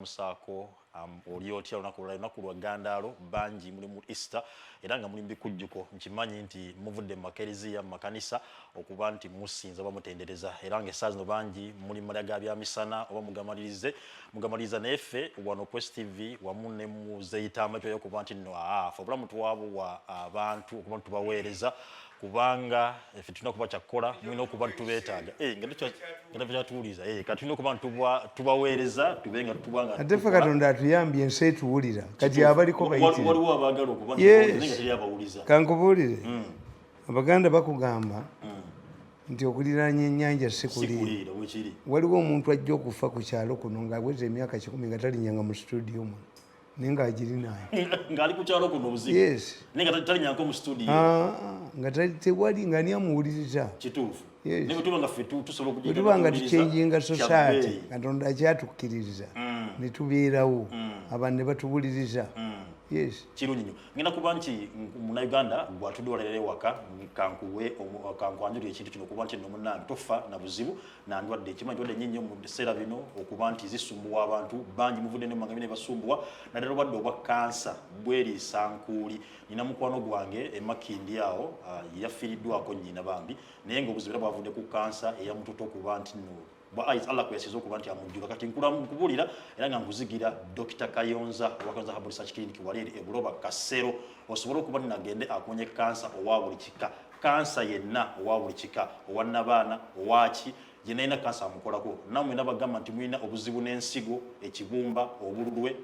Musako oli otya olunaku lwa Uganda bangi muli mu Easter era nga muli mbikujjuko nkimanyi nti muvudde mu makereziya mu makanisa okuba nti musinza bamutendereza era nga essaazi no bangi muli malaga bya misana oba mugamaliriza neffe wano Quest TV wamu ne muzeyitama kyo okuba nti no afa obulamu tuwabu wa abantu okuba tubaweereza kubanga efe tulina kuba kyakola mulina okuba tubeetaaga nga tukyatuwuliza kati tulina okuba tubaweereza tubenga tubanga ate ffe Katonda atuyambye ensi etuwulira kati abaliko bayitire waliwo abaagala okuba nti teri abawuliza kankubuulire Abaganda bakugamba nti okuliraanya ennyanja si kuliira waliwo omuntu ajja okufa ku kyalo kuno ng'aweza emyaka 10 nga talinyanga mu studio muno naye ng'agirinayo ng'ali ku kyalo kuno obuzibu naye nga talinyanga mu studio nga tewali nga ani amuwuliriza kituufu bwe tuba nga tucyenjinga society Katonda akyatukkiririza ne tubeerawo abantu ne batuwuliriza kirungi nnyo ngenda kuba nti munnayuganda gwatudde ewaka kankwanjulira ekintu kino okuba nti nno munnange tofa na buzibu nandwadde ekimanyi ndwadde nnyo nnyo mu biseera bino okuba nti zisumbuwa abantu bangi muvudde nemanga bine basumbuwa naddala obwadde obwa kansa bweriisa nkuuli nina mukwano gwange emakindi awo yafiiriddwako nnyina bambi naye ng'obuzibu era bwavudde ku kansa eyamututa okuba nti nno Allah kwesiza okuba nti amujjuka kati nkubulira era nga nkuzigira Dr. Kayonza owa Kayonza Herbal Research Clinic Waleri e Buloba Kasero osobola okuba nagende akonye kansa owa buli kika kansa yenna owa buli kika owa nabaana owaki yenna ina kansa amukolako namwe nabagamba nti mulina obuzibu n'ensigo ekibumba obululwe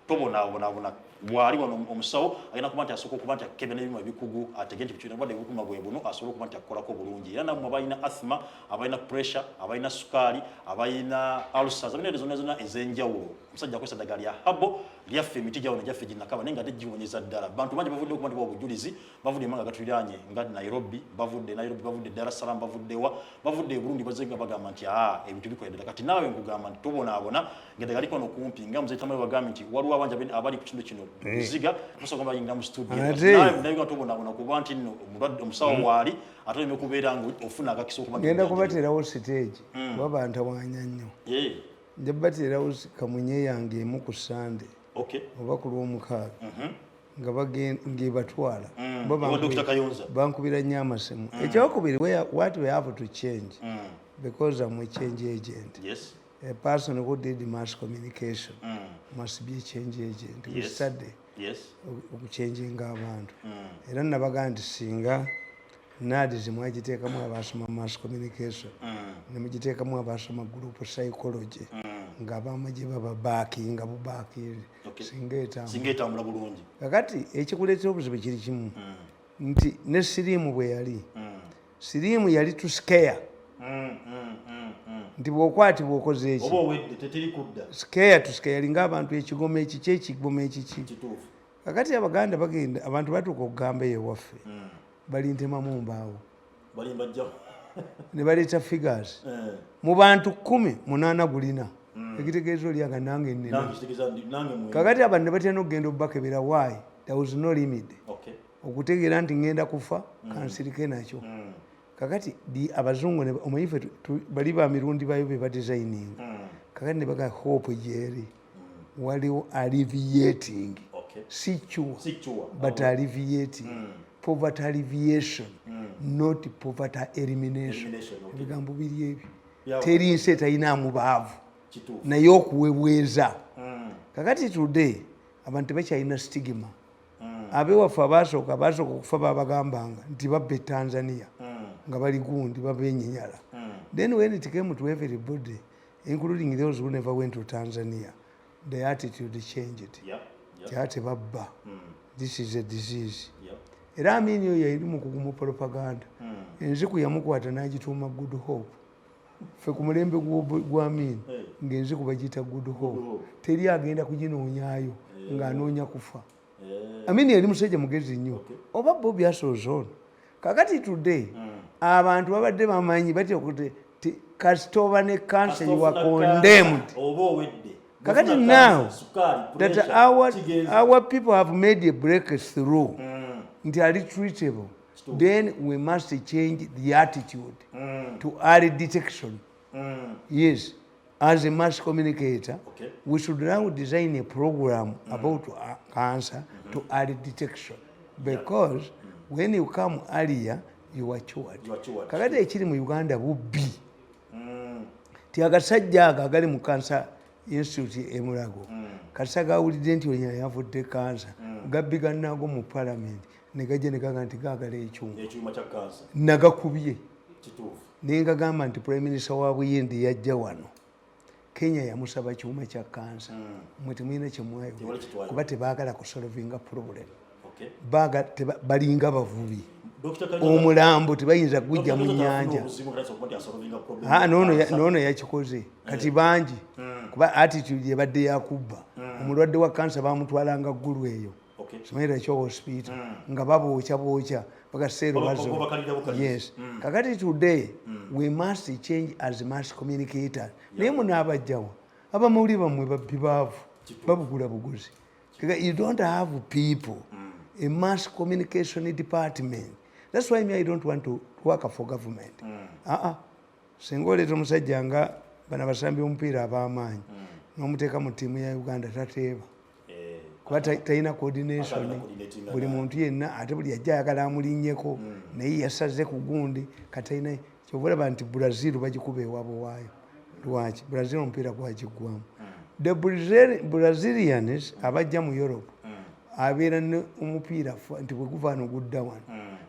tobonaabona bwali wano omusawo agenda kuba nti asooka okuba nti akebya n'ebimu ebikugu atege nti bwadde ebikuma bwe buno asobola okuba nti akukolako bulungi era namwe abalina asthma abalina pressure abalina sukaali abalina ulcers abalina zonna zonna ez'enjawulo omusajja akozesa ddagala lya habo lyaffe emiti gyawona gyaffe ginnakaba naye nga ate giwonyeza ddala bantu bangi bavudde okuba nti bawa obujulizi bavudde emanga gatuliraanye nga Nairobi bavudde Dar es Salaam bavudde e Burundi bazenga bagamba nti ebintu bikola ddala kati naawe nkugamba nti tobonaabona ng'eddagala liko wano kumpi nga muzeyitamu bagambye nti waliwo abangi abali ku kitundu kino muziga musobola bayingira mu studio naye nga tobonaabona kuba nti nno omusawo waali ate oleme okubeera nga ofuna akakisa okuba ngenda kubateerawo stage kuba bantawanya nnyo nja bateerawo kamunye yange emu ku Sande oba ku Lwomukaaga ng'ebatwala bankubira nnyo amasemu ekyokubiri what we have to change because I'm a change agent. A person who did mass communication must be a change agent. We study changing abantu. Era nabaga nti singa nadi zimwagiteekamu abasoma mass communication nemugiteekamu abasoma group psychology ng'abamu gye baba baakinga bubaakiri singa etambula bulungi kakati ekikuleetera obuzibu kiri kimu nti ne siriimu bwe yali siriimu yali to scare nti bw'okwatibwa okoze eki scare to scare yalinga abantu ekigoma ekiki ekigoma ekiki kakati Abaganda bagenda abantu batuuka okugamba ewaffe balintemamu mbaawo ne baleeta figures mu bantu 10 8 gulina ekitegeeza olyaga nange nnene kakati abantu ne batera n'okugenda obbakebera why there was no limit okutegeera nti ngenda kufa kansirike nakyo kakati abazungu omanyife bali ba mirundi bayo be badesigning kakati ne baga hope gyeri waliwo alleviating si cure but alleviating poverty alleviation not poverty elimination ebigambo biri ebyo teri nsi etalinamu baavu naye okuweweeza kakati today abantu tebakyalina stigma abewaffe abasooka okufa babagambanga nti babba Tanzania nga bali gundi babenyinyala then when it came to everybody including those who never went to Tanzania the attitude changed kyate babba this is a disease era Amini oyo yali mukugu propaganda enziku yamukwata n'agituuma good hope ffe ku mulembe gwa Amini ng'enziku bagiyita good hope teri agenda kuginoonyaayo ng'anoonya kufa Amini yali musajja mugezi nnyo oba Bobby Asozon kakati today abantu babadde bamanyi batya okuti kasitoba ne cancer you are condemned kakati now that our people have made a breakthrough nti ali treatable then we must change the attitude to early detection yes as a mass communicator, we should now design a program about cancer to early detection, because when you come earlier, you are cured. Kakati ekiri mu Uganda bubbi. Ti akasajja agali mu Cancer Institute e Mulago. Kasa gawulidde nti oyo yavudde kansa. Gabbiga nago mu parliament ne gajja ne gaga nti gaagala ekyuma kya kansa. Nagakubye. Kituufu. Ne ngagamba nti Prime Minister wa Buyindi yajja wano. Kenya yamusaba kyuma kya kansa. Mwe temulina kye mwayo. Kuba tebaagala kusolvinga problem. Balinga bavubi. Omulambo tebayinza kujja mu nnyanja. Noono yakikoze kati bangi kuba attitude yabadde yakubba. Omulwadde wa kansa bamutwalanga ggulu eyo Simaira kyo hospital nga babookya bagaseero bazo. Yes. Kakati today we must change as mass communicators. Naye munaabajjawo abamawulire bammwe babbi baavu babugula buguzi. You don't have people a mass communication department. That's why me I don't want to work for government. Singa oleeta omusajja nga bana basambi omupiira ab'amaanyi n'omuteeka mu ttiimu ya Uganda tateeba kuba talina coordination. Buli muntu yenna ate buli ajja ayagala amulinnyeko naye yasaze ku gundi katalina kyova olaba nti Brazil bagikuba ewaabwe waayo. Lwaki? Brazil omupiira gwagiggwamu. The Brazilians abajja mu Europe abeera ne omupiira nti bwe guvaano gudda wano.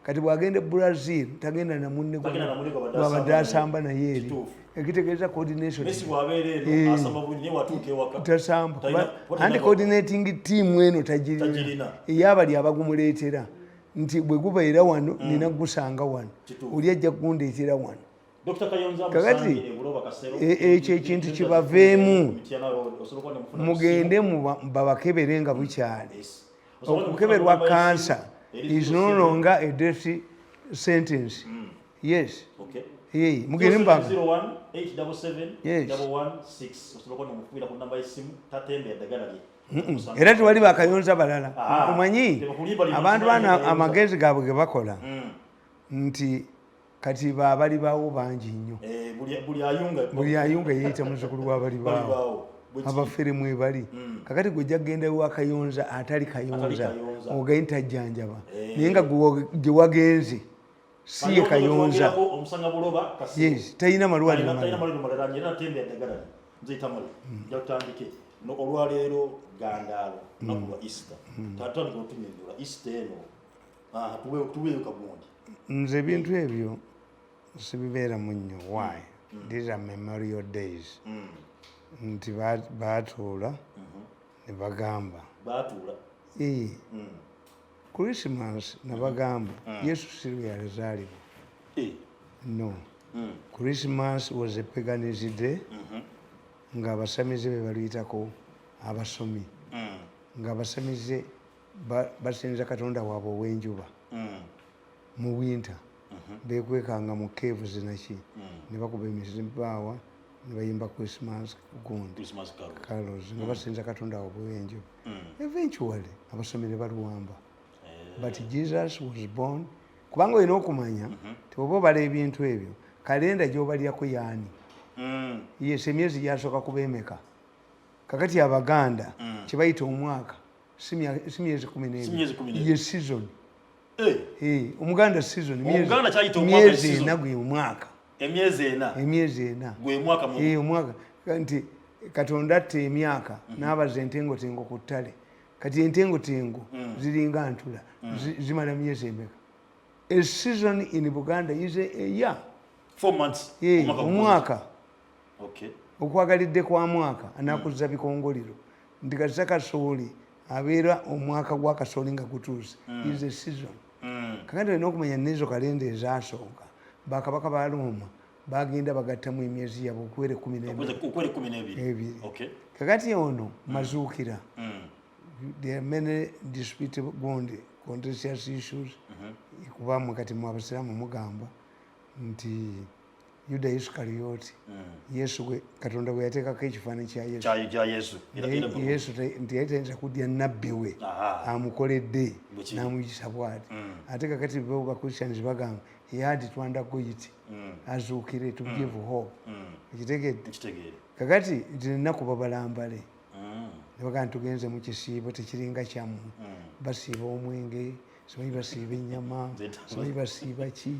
Kati bw'agenda Brazil tagenda na munne gwabadde asamba naye eri. Ekitegeeza coordination. Tasamba. Andi coordinating team eno tagirina. Eyabali abagumuleetera nti bwe gubeera wano nina gusanga wano. Oli ajja kundeetera wano. Kakati ekyo ekintu kibaveemu mugende babakebere nga bukyali. Okukeberwa kansa is no longer a death sentence. Yes. Okay. Hey, mugende mbaga. 01-877-116 era tewali bakayonza balala. Omanyi abantu bana amagezi gaabwe ge bakola nti kati baabali baawo bangi nnyo. Buli ayunga yeeyita muzzukulu w'abali baawo. Abafere mwe bali. Kakati gwe genda wa kayonza atali kayonza ogayi tajjanjaba naye nga gye wagenze si ye kayonza. Yes, talina malwaliro malala. Olwaleero Gandaalo lunaku lwa Easter. Tatandika otunyonyola Easter eno. Tuweeyo kagundi. Nze ebintu ebyo sibibeera mu nnyo. Why? These are memorial days. Nti baatuula ne bagamba Christmas ne bagamba Yesu si lwe yazaalibwa. No. Christmas was a paganism day. Ng'abasamize be baluyitako abasomi. Ng'abasamize basinza Katonda waabwe ow'enjuba. Mu winter beekwekanga mu caves naki ne bakuba emizibaawa ne bayimba Christmas gundi carols nga basinza Katonda waabwe ow'enjuba. Eventually abasomi ne baluwamba. But Jesus was born. Kubanga olina okumanya tebwoba obala ebintu ebyo kalenda gy'obalyako yaani. Yes, emyezi gyasooka kuba emeka. Kakati Abaganda kye bayita omwaka si myezi 12 ye season. Omuganda season myezi ena gwe omwaka. Emyezi ena gwe mwaka mu omwaka nti Katonda atta emyaka n'abaza entengotengo ku ttale. Kati entengotengo ziringa ntula zimala myezi emeka. A season in Buganda is a year. 4 months. Omwaka. Okay. Okwagalidde kwa mwaka anakuzza bikongoliro nti kazza kasooli abeera omwaka gwa kasooli nga gutuuse. Is a season. Kakati olina okumanya n'ezo kalenda ezaasooka bakabaka ba Roma bagenda bagattamu emyezi yabwe okwere 12. Kakati ono mazuukira. There are many disputable contentious issues. Kubamu kati mu Abasiraamu mugamba nti Yuda Iskariyoti Yesu gwe Katonda bwe yateekako ekifaananyi kya Yesu. Yesu nti yayitayinza kudya nabbi we amukoledde n'amuyisa bw'ati. Ate kakati bo Christians bagamba he had to undergo it azuukire to give hope. Ekitegedde kakati ninaku babalambale nebaga tugenze mu kisiibo tekiringa kyamu basiiba omwenge simanyi basiiba ennyama simanyi basiiba ki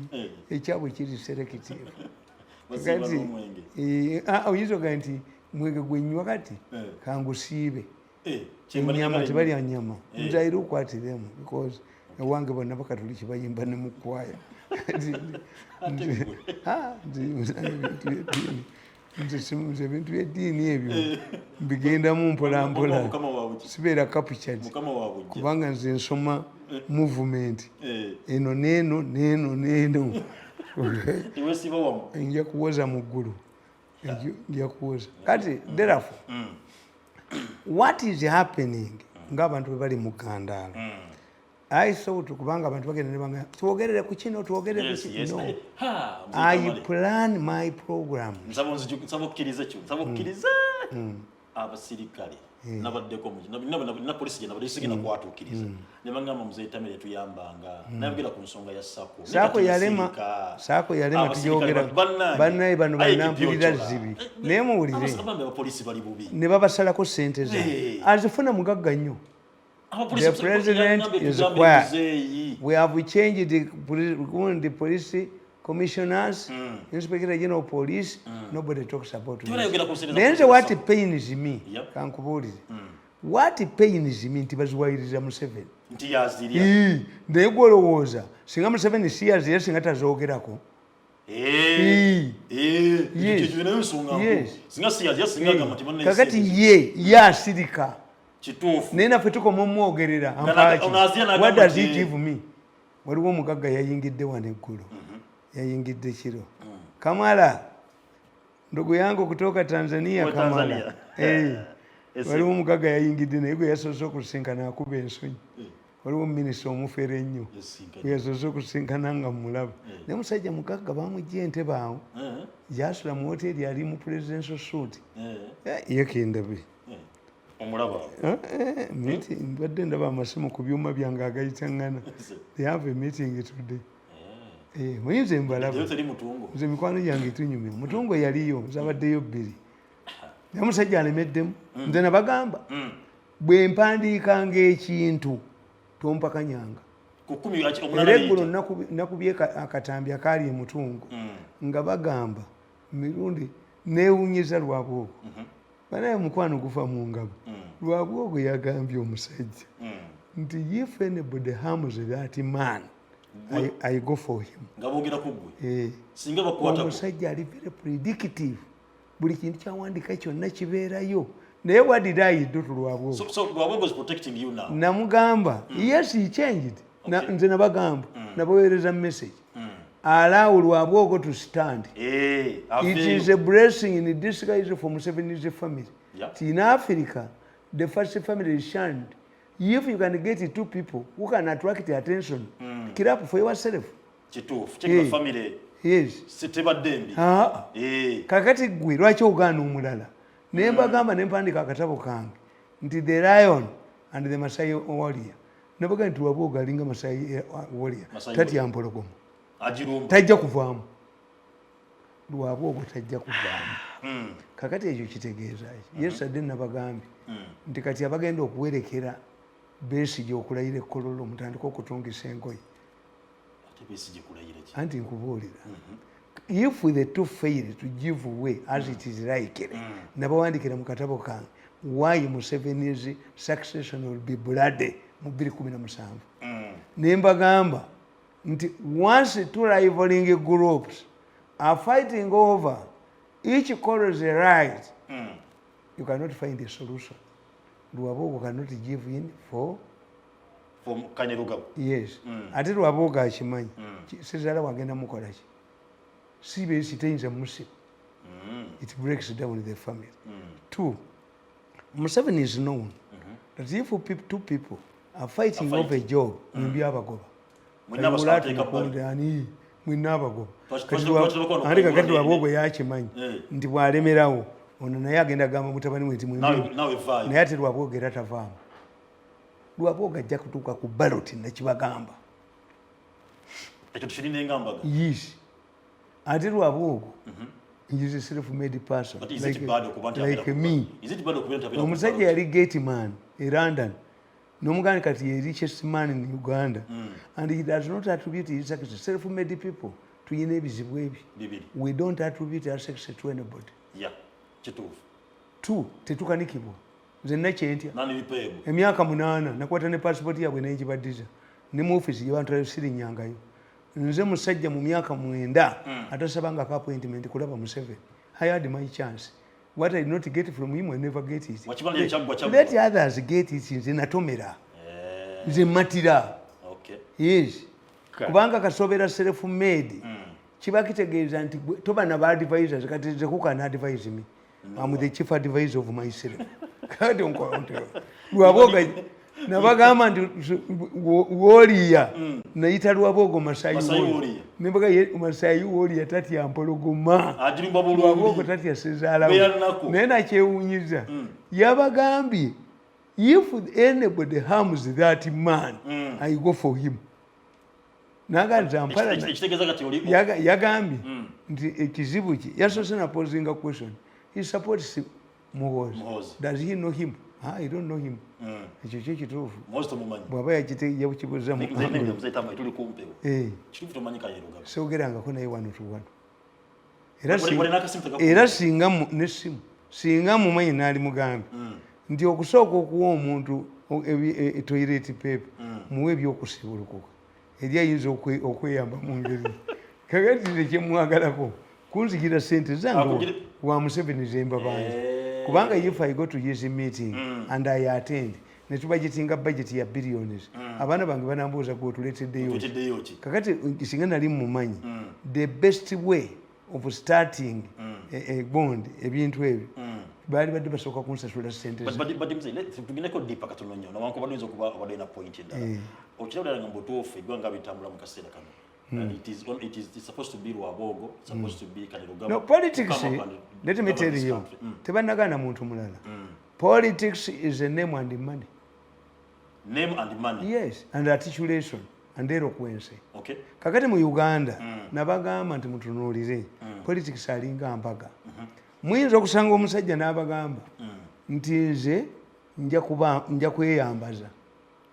ekyabwe kiri serekitivu kakati oyinza ogaa nti mwenge gwenywa kati kangusiibe ennyama tebalya nnyama nzaire okwatiremu because ewange bonna bakatuli kibayimba ne mukwaya nze ebintu byeddiini ebyo mbigendamu mpolampola sibeera capuchat kubanga nze nsoma movement eno neeno neeno neeno nja kuwoza mu ggulu nja kuwoza kati therefore what is happening ng'abantu bwe bali mu gandaalo I thought kubanga abantu bagenda ne banga tuogerere ku kino tuogerere ku kino I plan my program nsabokkiriza abasirikale nabaddeko na polisi gye nabadde sigenda kwatuukiriza ne bangamba muzeeyi Tamale tuyambanga nayogera ku nsonga ya saako yalema tujogera bannaye bano banampulira zibi naye muwulire ne babasalako sente zaabwe azifuna mugagga nnyo. The president is quiet. We have changed the police commissioners, Inspector General of Police. Nobody talks about it. Then what pains me, what pains me, Tibazuairiza Museveni. They go over. Singa Museveni sees yes, and at Zogerako. Yes. Kakati ye, ya sidika. Nena fetuko mumwogerera what does he give me waliwo omugagga yayingidde wano eggulu yayingidde kiro Kamala ndugu yangu kutoka Tanzania Kamala waliwo omugagga yayingidde naye gwe yasoose okusinkana akuba ensonyi waliwo minisita omufere ennyo gwe yasoose okusinkana nga mulaba naye musajja mugagga bamugya entebe awo gyasula mu hoteri ali mu presidential suit yekendabe omulaba mbadde ndaba amasimu ku byuma byange agayitaŋŋana they have a meeting today muyinza embalaba nze mikwano gyange tunyumya mutungo yaliyo zabaddeyo bbiri naye musajja alemeddemu nze nabagamba bwe mpandiikanga ekintu tompakanyanga era eggulo nakubye akatambi akaali emutungo nga bagamba Mirundi neewunyiza lwabwoko banaye mukwano gufa mu ngabo lwabwoko yagambye omusajja nti if anybody harms that man I go for him omusajja ali very predictive buli kintu kyawandika kyonna kibeerayo naye what did I do to lwabwoko namugamba yes he changed nze nabagamba nabaweereza message allow lwabwoko to stand it is a blessing in disguise for Museveni's family. In Africa the first family is shunned. If you can get two people who can attract the attention keep up for yourself family yes kakati gwe lwaki ogaana omulala naye mbagamba ne mpandika akatabo kange nti the lion and the Masai warrior nabaga nti lwabwoko alinga Masai warrior tatya mpologoma tajja kuvaamu lwabwoko tajja kuvaamu kakati ekyo kitegeeza yesterday nabagambye nti kati abagenda okuwerekera Besigye okulayira ekkololo mutandika okutungisa engoye anti nkubuulira if the two fail to give way as it is like nabawandikira mu katabo kange why Museveni's succession will be bloody mu 2017 ne mbagamba nti once two rivaling groups are fighting over each calls a right you cannot find a solution. Lwabwoko cannot give in for Kanyerugabo. Yes. Ate Lwabwoko akimanyi sizala wagenda mukola ki sibe sitayinza musiba it breaks down the family. Two, Museveni is known that if two people are fighting over a job mby'abagoba mwinaabagoba ate kakati Lwabwoko yakimanyi nti bw'alemerawo ono naye agenda gamba mutabani we nti naye ate Lwabwoko era tavaamu. Lwabwoko ajja kutuuka ku baloti nakibagamba yes ate Lwabwoko He is a self-made person. But is it bad like me. Is it bad omusajja yali gate man in London. Nomugani kati ye richest man in Uganda. And he does not attribute his success. Self-made people tuyina ebizibu ebi. We don't attribute our success to anybody. Yeah. Kituufu. Two, tetukanikibwa. Nze nakyentya. Nani lipeebu. Emyaka 8 nakwata ne passport yabwe n'egibaddiza. Ne mu office gye bantu sirinnyangayo. Nze musajja mu myaka 9 atasabanga ka appointment kulaba Museveni. I had my chance. What I did not get from him, I never get it. Let others get it. Nze natomera. Nze matira. Okay. Yes. Kubanga kasobera self-made. Kiba kitegeeza nti toba na ba advisors kati nze kukana advise me. I'm the chief advisor of myself. Kati onkwante. Lwaboga nabagamba nti woliya nayita lwabogo Masayi woliya. Nembaga Masayi woliya tati ampologoma. Ajirimba bulungi. Lwabogo tati asezaala. Naye nakyewunyiza. Yabagambye if anybody harms that man, I go for him. Naganza mpala yagambye nti ekizibu ki yasoose na posing a question. He supports Muhoozi. Does he know him? I don't know him. Ekyo kyo kituufu. Bw'aba yakibuuza mu soogerangako naye wano tu wano. Era singa mumanyi n'ali mugambe nti okusooka okuwa omuntu toilet paper muwe ebyokusibulukuka eri ayinza okweyamba mu ngeri. Kakati nze kyemwagalako kunzijira sente zange wa Museveni zemba bangi. Kubanga if I go to his meeting and I attend ne tubajetinga budget ya billions abana bange banambuuza gwotuleteddeyo ki. Kakati singa nali mumanyi the best way of starting a bond ebintu ebyo bali badde basooka kunsasula sente tugineko dipa katono nnyo nawankuba oyinza okuba obadde na point endala okirabulala nga mbutuufu eggwanga bitambula mu kaseera kano. And it is supposed to be Rwabogo, supposed to be Kanirugaba. No, politics, let me tell you, tebanagana muntu mulala. Politics is a name and money. Name and money? Yes, and articulation, and eloquence. Okay. Kakati mu Uganda, nabagamba nti mutunuulire, politics alinga Embuga. Muyinza okusanga omusajja n'abagamba nti nze nja kweyambaza.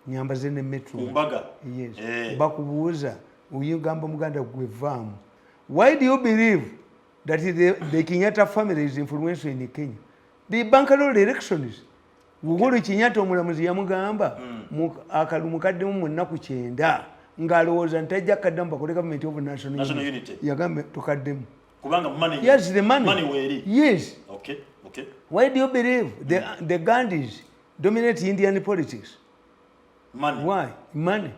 Nyambaze ne metro. Embuga? Yes. Bakubuuza. Uyugamba muganda gwevaamu. Why do you believe that the Kenyatta family is influential in Kenya? The bankroll elections. Uhuru Kenyatta omulamuzi yamugamba akalumu kaddemu mu nnaku 9 ng'alowooza ntajja kaddamu bakole government of national unity. Yagambe tukaddemu. Kubanga money. Yes, the money. Money weri. Yes. Okay. Why do you believe the Gandhis dominate Indian politics? Money. Why? Money.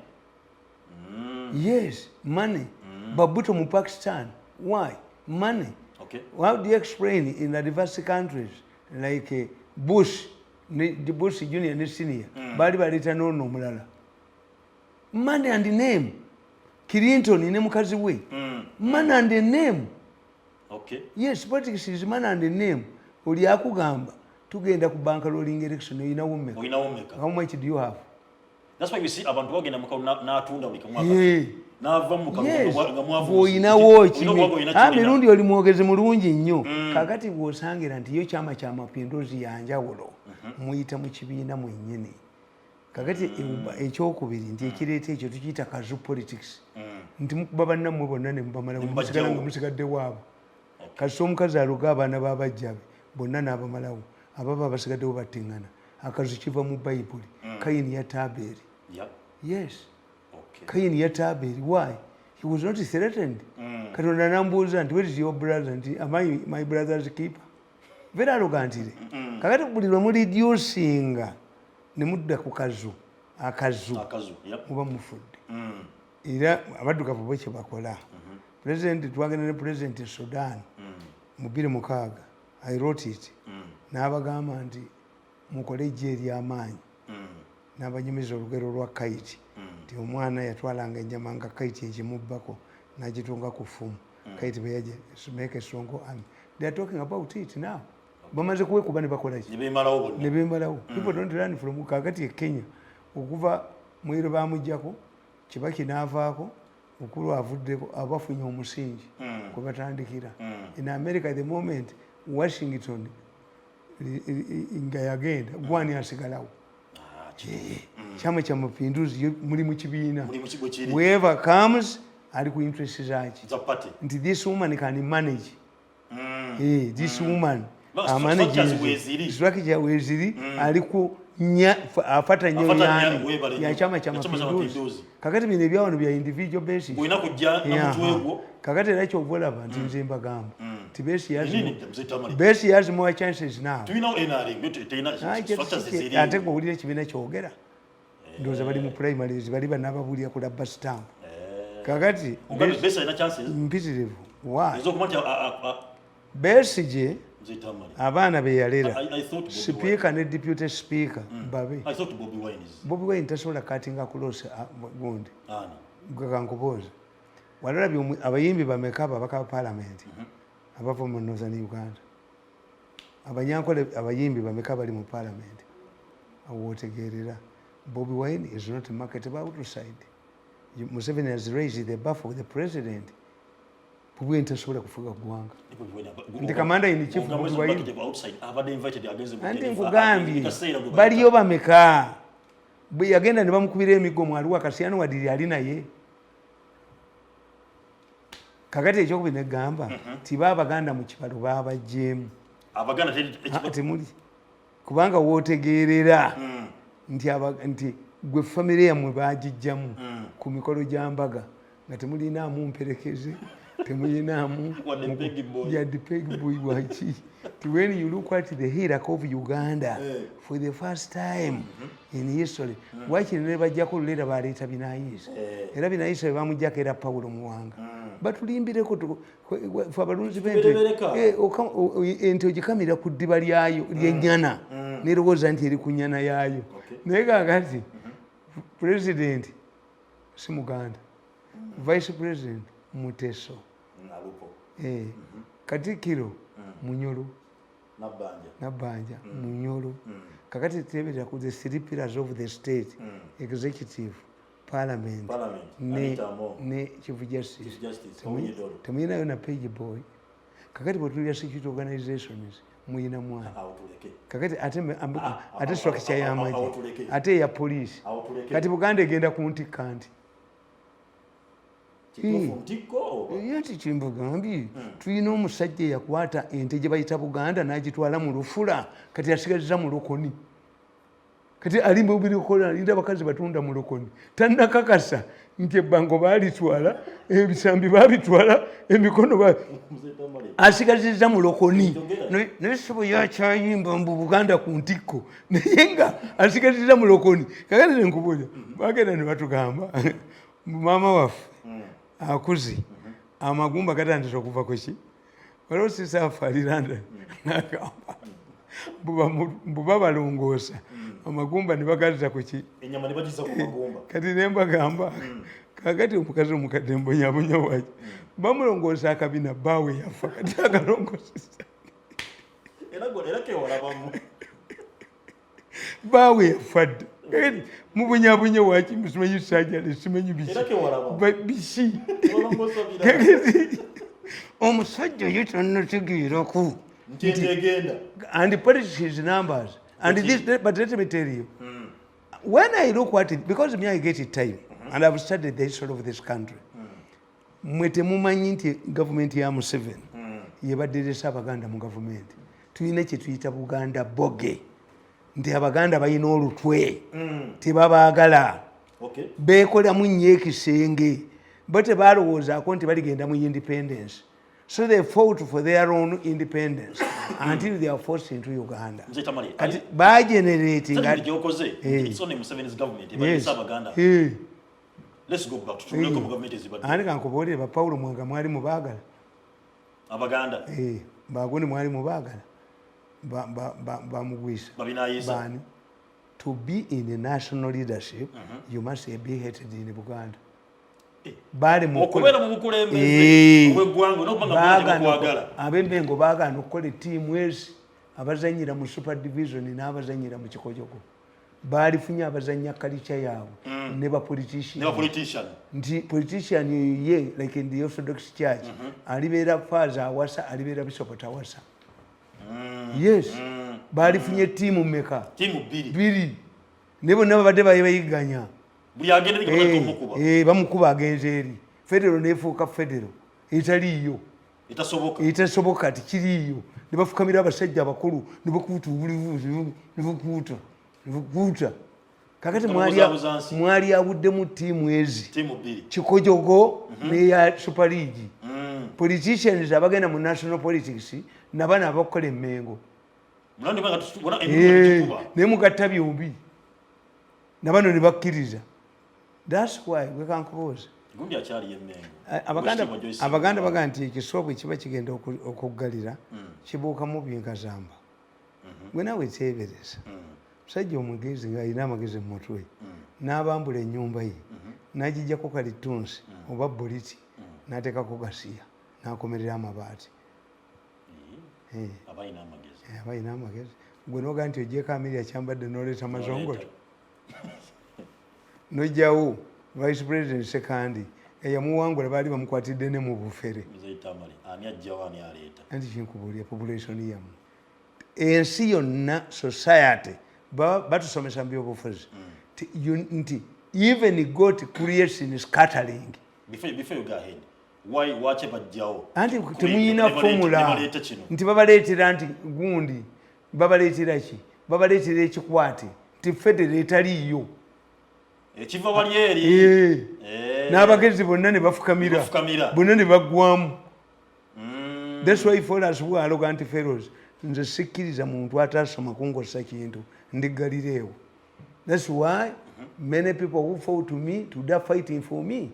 Yes, money. Babuto mu Pakistan. Why? Money. Okay. How do you explain in the diverse countries like Bush, the Bush Junior and Senior, bali baleta nono mulala? Money and the name. Clinton in mukazi we. Money and the name. Okay. Yes, politics is money and the name. Oli akugamba tugenda ku bank rolling election oyina wumeka. How much do you have? That's why we see abantu bagenda mukawuna n'atunda buli kamwaka. N'ava mu kamwaka nga mwavu. Oyinawo kimi. Mirundi oli mwogezi mulungi nnyo. Kakati bw'osangira nti yo kyama kya mapinduzi yanjawulo muyita mu kibiina mwennyini. Kakati ekyokubiri nti ekireeta ekyo tukiyita kazu politics. Nti mukuba bannammwe bonna ne mubamala musigala nga musigadde waabo. Kasita omukazi aluga abaana b'abajjabe bonna n'abamalawo ababa abasigaddewo battingana. Akazu kiva mu Bayibuli. Kayini ya Taberi. Yes. Okay. Kayini ya Taberi. Why? He was not threatened. Katonda nambuuza nti where is your brother? Nti am I my brother's keeper? Very arrogantly. Kakati buli lwe mulidyusinga ne mudda ku kazu. Akazu. Muba mufudde. Era abaddugavu bwe kye bakola. President twagenda ne President Sudan mu 2006. I wrote it. N'abagamba nti mukole ejje ery'amaanyi n'abanyumiza olugero lwa Kaiti nti omwana yatwalanga ennyama nga Kaiti ekimubbako n'agitunga ku ffumu Kaiti bwe yaje make a strong army. They are talking about it now. Bamaze kuwekuba ne bakola ki? Ne beemalawo. People don't run from kakati e Kenya okuva mwero bamuggyako Kibaki n'avaako ukulu avuddeko abafunye omusingi kwe batandikira. In America at the moment Washington nga yagenda gwani asigalawo. Chama cha mapinduzi muri mu kibiina. Whoever comes ali ku interest zaki. Nti this woman can manage. This woman structure weziri ali ku afata nyo yani ya chama cha mapinduzi. Kakati bine byawano bya individual basis. Boina kujja na mtu wego. Kakati nacho vola bantu nzimba gamba. Tibesi yazi more chances now. Tuina NRM tena structures ziri. Ate ko ulire kibina kyogera. Ndoza bali mu primaries bali banababulya ku labor stamp. Kakati besi ina chances. Mpitirivu. Why? Ezo kumati Besije abana be yalera speaker ne deputy speaker babe. I thought Bobby Wine tasobola katinga kulose gundi gakankuboza walala abayimbi bamekaba baka parliament abava mu Northern Uganda abanyankole abayimbi bamekaba bali mu parliament awotegerera. Bobby Wine is not marketable outside. Museveni has raised the bar for the president. Bobby Wine tasobola kufuga gwanga. Ndi commander in chief Bobby Wine outside abade invited against him. Andi ngugambye baliyo bameka bwe yagenda ne bamukubira emigomo aliwa Kasiyano wadiri alina ye. Kakati ekyo kubine gamba tiba abaganda mu kipalo baba jemu. Abaganda temuli kubanga wotegerera nti gwe family yamwe bajijjamu ku mikolo gyambaga nga temulinamu mperekeze temulinamu ya the big boy wachi. When you look at the hierarchy of Uganda for the first time in history wachi ne bajja ko lera baleta binayisa era binayisa bamujjako era Paulo Muwanga batulimbireko abalunzi bente ente ogikamira ku ddiba lyayo lyennyana nerowooza nti eri ku nnyana yaayo naye kakati president si Muganda vice president Muteso Katikkiro Munyoro Nabbanja Munyoro. Kakati teberera ku the three pillars of the state executive parliament ne chief justice temuyina yona page boy. Kakati bwetulya security organizations muyina mwana kakati ate structure y'amaje ate ya police kati Buganda egenda ku ntikkanti yati kimbagambye tulina omusajja yakwata ente gye bayita Buganda n'agitwala mu Lufula kati asigaliza mu Lokoni kati ali mu birikola linda bakazi batunda mu Lokoni tannakakasa nti ebbango baalitwala ebisambi babitwala emikono asigaliza mu Lokoni n'esibo yakyayimba mu Buganda ku ntikko naye nga asigaliza mu Lokoni. Kakati nenkubuuza bagenda ne batugamba mama waffe akuzi amagumba gatandise okuva ku ki waliwo sisafaliranda nagamba buba balongoosa amagumba ne bagazza ku ki kati ne mbagamba kakati omukazi omukadde mbonyabonya waki bamulongoosa akabina baawe yafa kati akalongoosesa baawe yafadde mubunyabunya waki musimanyi sajjale simanyi biki omusajja oyo tannategeerako and politics is numbers and this but let me tell you when I look at it because me I get it time and I've studied the history of this country mwe temumanyi nti government ya Museveni yebadderesa abaganda mu government tulina kye tuyita Buganda boge nti abaganda balina olutwe tebabaagala beekolamu nnyo ekisenge bo tebalowoozaako nti baligenda mu independence so they fought for their own independence until they are forced into Uganda. Kati bageneratinga ani kankubuulire ba Paulo Mwanga mwali mubaagala abaganda bagundi mwali mubaagala bamugwisa bani to be in the national leadership you must be hated in Buganda bali okubera mu bukulembeze obw'eggwanga n'okubanga kwagala ab'Emmengo baagaana okukola ettiimu ezi abazanyira mu super division n'abazanyira mu kikojogo baalifunye abazanya kalicha yaabwe ne ba politician nti politician ye like in the Orthodox Church alibeera faza awasa alibeera bishop tawasa yes baalifunye tiimu mmeka bbiri ne bonna babadde bayiganya bamukuba agenze eri federo neefuuka federo etaliiyo etasoboka tikiriiyo ne bafukamira abasajja abakulu ne bakuuta obulibuuzi ne bakuuta kakati mwali abuddemu tiimu ezi kikojogo neya super league politicians abagenda mu national politics nabana abakukola emmengo naye mugatta byombi nabano ne bakkiriza. That's why we can close. Abaganda baga nti ekiswa bwe kiba kigenda okuggalira kibuukamu byenkazamba gwe naawe kyebereza musajja omugezi ng'alina amagezi mu mutwe n'abambula ennyumba ye n'agijjako kalitunsi oba boliti n'ateekako gasiya n'akomerera amabaati abalina amagezi gwe noga nti ogyeko Ameria kyambadde n'oleeta mazongoto nojjawo vice president sekandi eyamuwangula baali bamukwatidde ne mu bufere anti kinkubuulira population yamu ensi yonna society batusomesa mu byobufuzi nti even God creates in scattering. Before you go ahead, why bajjawo anti temuyina formula nti babaleetera nti gundi babaleetera ki babaleetera ekikwate nti federo etaliiyo ekiva wali eri n'abagezi bonna ne bafukamira bonna ne baggwamu. That's why for us who are arrogant pharaohs nze sikkiriza muntu atasoma kunkozesa kintu ndiggalireewo. That's why many people who fall to me to that fighting for me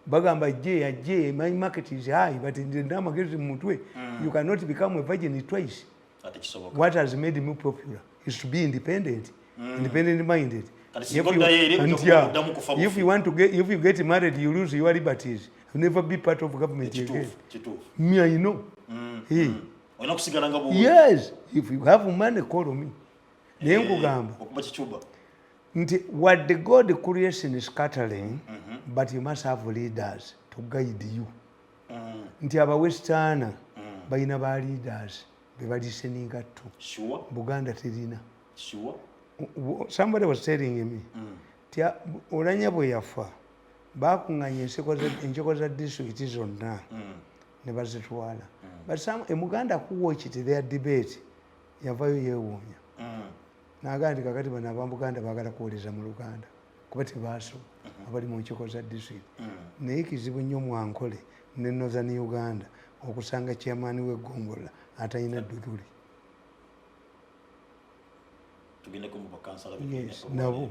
bagamba je my market is high but nze ndamagezi mu mutwe. You cannot become a virgin twice. What has made me popular is to be independent, independent minded. If you get married, you lose your liberties. You never be part of government again. Me, I know. Yes, if you have money, call me. What the God creates in scattering, but you must have leaders to guide you. Nti abawestana balina ba leaders be balisteninga to. Sure. Buganda terina. Sure. Somebody was telling me, tia olanya bwe yafa bakunganya enkiiko za district zonna ne bazitwala. But some Muganda who watched their debate yavayo yeewuunya. Naga nti kakati bano abamuganda baagala kuwuliriza mu Luganda kuba tebaasoba abali mu nkiiko za district. Naye kizibu nnyo Mwankole ne Northern Uganda okusanga chairman w'eggombola atalina dduguli. Yes, nabo.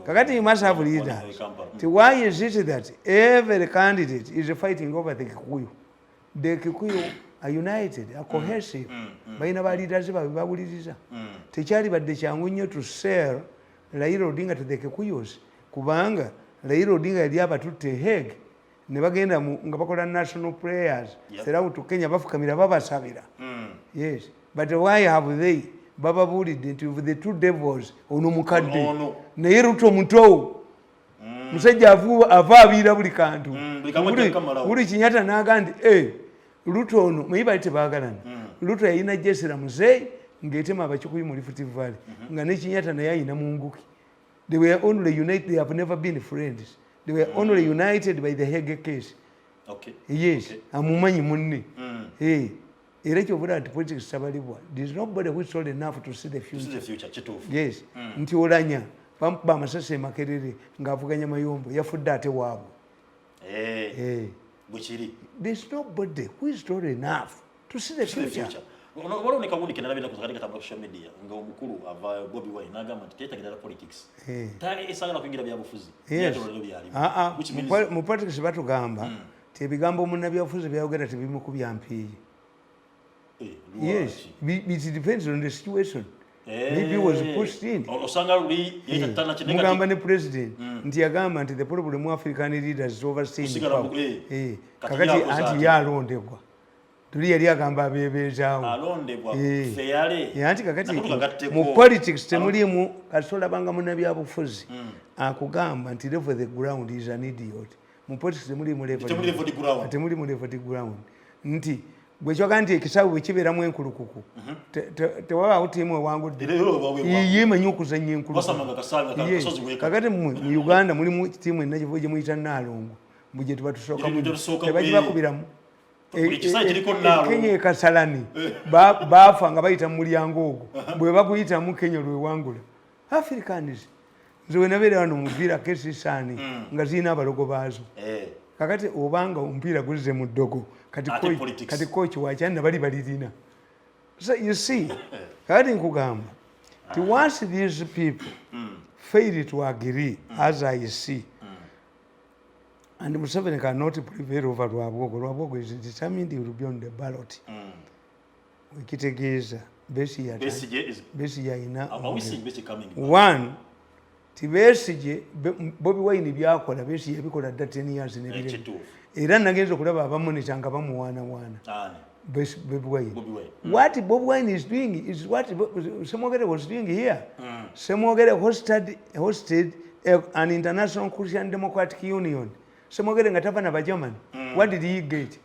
Kakati you must have leaders. Why is it that every candidate is fighting over the Kikuyu? The Kikuyu are united, are cohesive. Baina ba leaders babuliriza. Tekyali badde kyangu nnyo to sell Raila Odinga to the Kikuyus. Kubanga Raila Odinga yali abatutte Hague ne bagenda nga bakola national prayers. Throughout to Kenya bafukamira babasabira. Yes, but why have they Baba bulidde nti the two devils ono mukadde naye Ruto muto musajja ava abiira buli kantu buli Kinyata n'aga nti Ruto ono muyi bali tebaagalana. Ruto yalina Jesera Muzeyi ng'etema abakikuyu mu Rift Valley nga ne Kinyata naye ayina Munguki. They were only united, they have never been friends. They were only united by the Hague case. Okay. Yes, amumanyi munne. Era kyobula nti politics tabalibwa. There is nobody who is old enough to see the future. Yes. Nti olanya bamukuba amasasi Makerere ng'avuganya mayombo yafudde ate waabwe. Bukiri. There is nobody who is old enough to see the future. Waliwo kagundi kenalabira ku social media nga omukulu ava Bobi Wine n'agamba nti teetagira politics. Tali esagala kuyingira byabufuzi. Mu politics batugamba ti ebigambo munnabyabufuzi byayogera tebimukubya mpiiyi. Yes, it depends on the situation. Maybe he was pushed in. Mugamba ne president nti yagamba nti the problem of African leaders is overstaying power. Kakati anti yalondebwa. tuli yali agamba abebeezaawo alondebwa feyale anti kakati mu politics temulimu kasola banga munnabyabufuzi akugamba nti level the ground is an idiot mu politics temulimu level the ground nti bwe kyoga nti ekisawe bwe kibeeramu enkulukuku tewabaawo tiimu ewangudde yeemanyi okuzannya enkulukuku kakati mu Uganda mulimu tiimu ennakivu gye muyita Naalongo bwe tuba tusooka tebagibakubiramu Kenya ekasalani baafa nga bayita mu mulyango ogwo bwe baguyitamu Kenya lwewangula Africans nze we nabeera wano mupiira kesisaani nga zirina abalogo baazo kakati obanga omupiira guzze mu ddogo kati kochi wakyana bali balirina so you see kakati nkugamba ti once these people fail to agree as I see and Museveni cannot prevail over Lwabogo is determined he will be on the ballot wekitegeeza Besigye ayina one ti Besigye Bobi Wine byakola Besigye yabikola dda 10 years nebirema era nagenza okulaba abamonita nga bamuwaanawaana Bobi Wine what Bobi Wine is doing is what Semwogere was doing here Semwogere hosted an international Christian Democratic Union Semwogere nga tava na Bagerman what did he get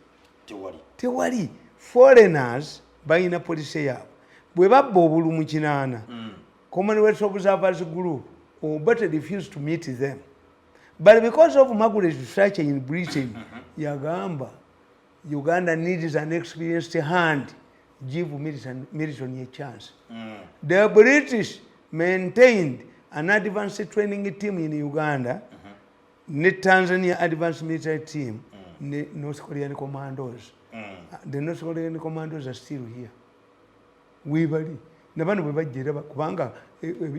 tewali foreigners balina police yaabwe bwe babba obulu mu kinaana Commonwealth Observers Group Obote refused to meet them but because of Margaret Thatcher in Britain yagamba Uganda needs an experienced hand give Milton a chance the British maintained an advanced training team in Uganda ne Tanzania advanced military team ne North Korean commandos the North Korean commandos are still here webali nabano bwe bajjira kubanga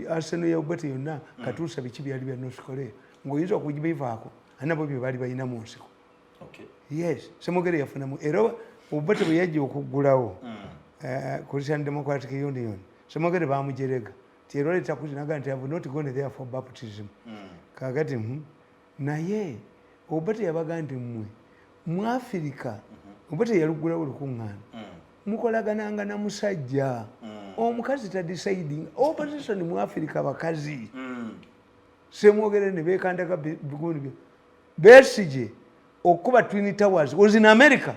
Arsenal ya Obote yonna katuusa biki byali bya North Korea ngoyinza okugibivaako anabo bye bali balina mu nsiko yes Semwogere yafunamu era Obote bwe yajja okuggulawo Christian Democratic Union Semwogere bamujerega tiero leta kuzinaga nti have not gone there for baptism kakati naye Obote yabaga nti mmwe mu Africa Obote yaluggulawo olukuŋŋaana mukolagananga na musajja omukazi tadiciding opposition mu Africa abakazi Semwogere ne beekandaka bigundi byo Besigye okuba Twin Towers was in America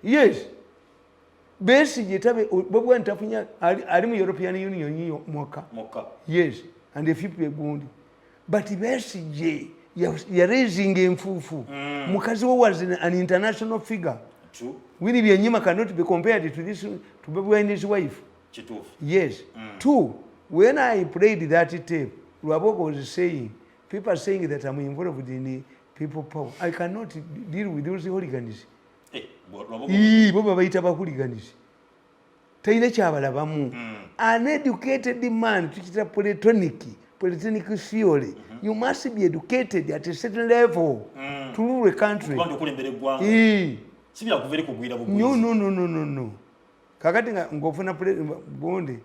yes Besigye tabe Bobi Wine tafunya ali mu European Union mwaka yes and a few people but Besigye ya raising enfuufu mukazi was an international figure true Winnie Byanyima cannot be compared to this to Bobi Wine's wife yes two when I played that tape Lwabogo was saying people are saying that I'm involved in people power I cannot deal with those hooligans Bobi bayita ba hooligans tayina kyabalabamu an educated man tukita polytechnic theory you must be educated at a certain level to rule a country no kakati ngofuna bonde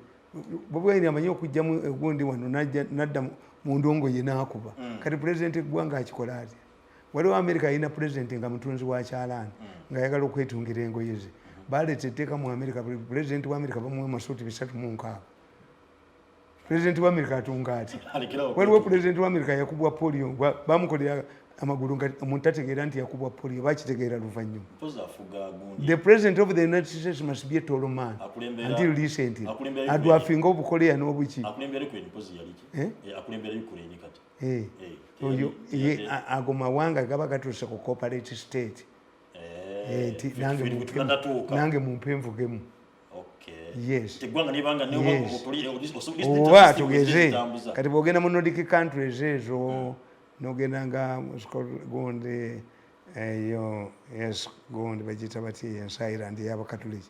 Bobi Wine amanyi okujjamu egundi wano nadda mu ndongo ye n'akuba kati president eggwanga akikola atya waliwo America alina president nga mutunzi wa kyalaani ng'ayagala okwetungira engoye ze baleeta etteeka mu America president wa America bamuwa masuuti 306 president wa America atunga ati waliwo president wa America yakubwa polio bamukolera amagulu nga omuntu ategeera nti yakubwa polio bakitegeera luvannyuma the president of the United States must be a tall man until recently adwafinga obukoleya n'obuki oyo ago mawanga gaba gatuuse ku cooperate state nange mumpenvugemu yes oba tugeze kati bwogenda mu Nordic countries ezo nogenda nga gundi eyo yes gundi bagita bati Ireland y'abakatoliki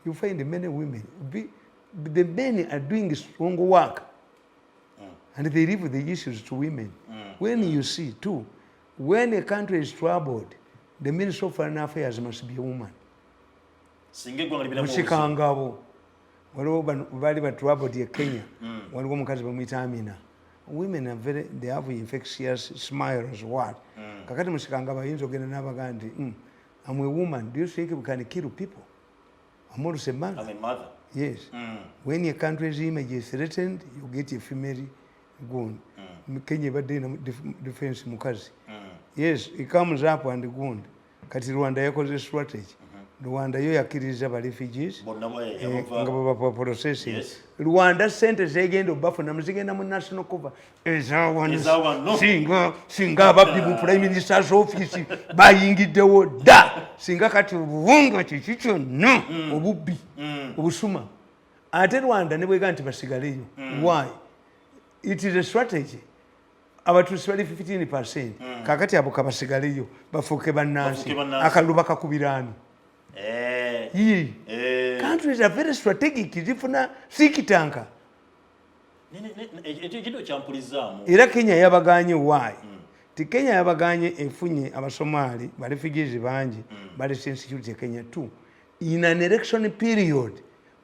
you find many women the men are doing strong work and they leave the issues to women when you see too when a country is troubled the Minister of Foreign Affairs must be a woman musikangabo waliwo bali ba troubled ye Kenya waliwo omukazi bamuyita Amina women are they have infectious smiles what kakati musikanga bayinza ogenda n'abaga nti I'm a woman. Do you think we can kill people? I'm also a mother. I'm a mother. Yes. When your country's image is threatened, you get a female gun. Kenya defense mukazi. Yes, it comes up and gun. Kati Rwanda yakoze strategy. Rwanda yo yakiriza ba refugees. Ngabo processing. Rwanda sente zegendo bafuna muzigenda mu national cover. Ezawan. Singa ababbi mu prime minister's office bayingiddewo da. Singa kati obuvunga kikicho no obubbi obusuma. Ate Rwanda ne bwega nti basigaleyo. Why? It is a strategy. Abatusi bali 15%. Kakati abo kabasigaleyo bafuke bannansi akaluba kakubirani. Countries are very strategic. Zifuna sikitanka. Era Kenya yabaganye why? Ti Kenya yabaganye efunye abasomali ba refugees banji bali sensitivity Kenya too. In an election period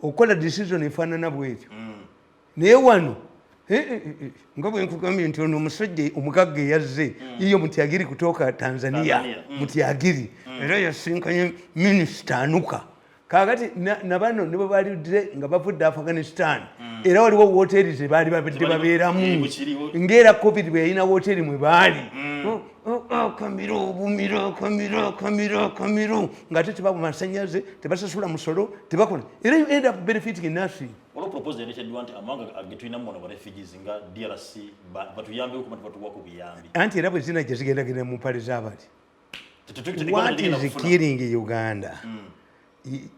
okola decision ifanana bwetyo. Naye wano ngabwe nkugambye nti ono omusajja omugagge yazze iyo Mutiagiri kutoka Tanzania. Mutiagiri era yasinkanye minister anuka kakati nabano nibo bali nga bavudde Afghanistan era waliwo hoteli ze bali babedde babeeramu ngera covid bwe yalina hoteli mwe baali kamiro nga tebabu masanyaze tebasasula musolo tebakola era you end up benefiting nothing. What proposal ni chadwanti amanga agetwina mwana ba refugees nga DRC batuyambe uko batuwa ku biyambi anti era bwe zina jezigenda mu pale zabali. What is killing Uganda?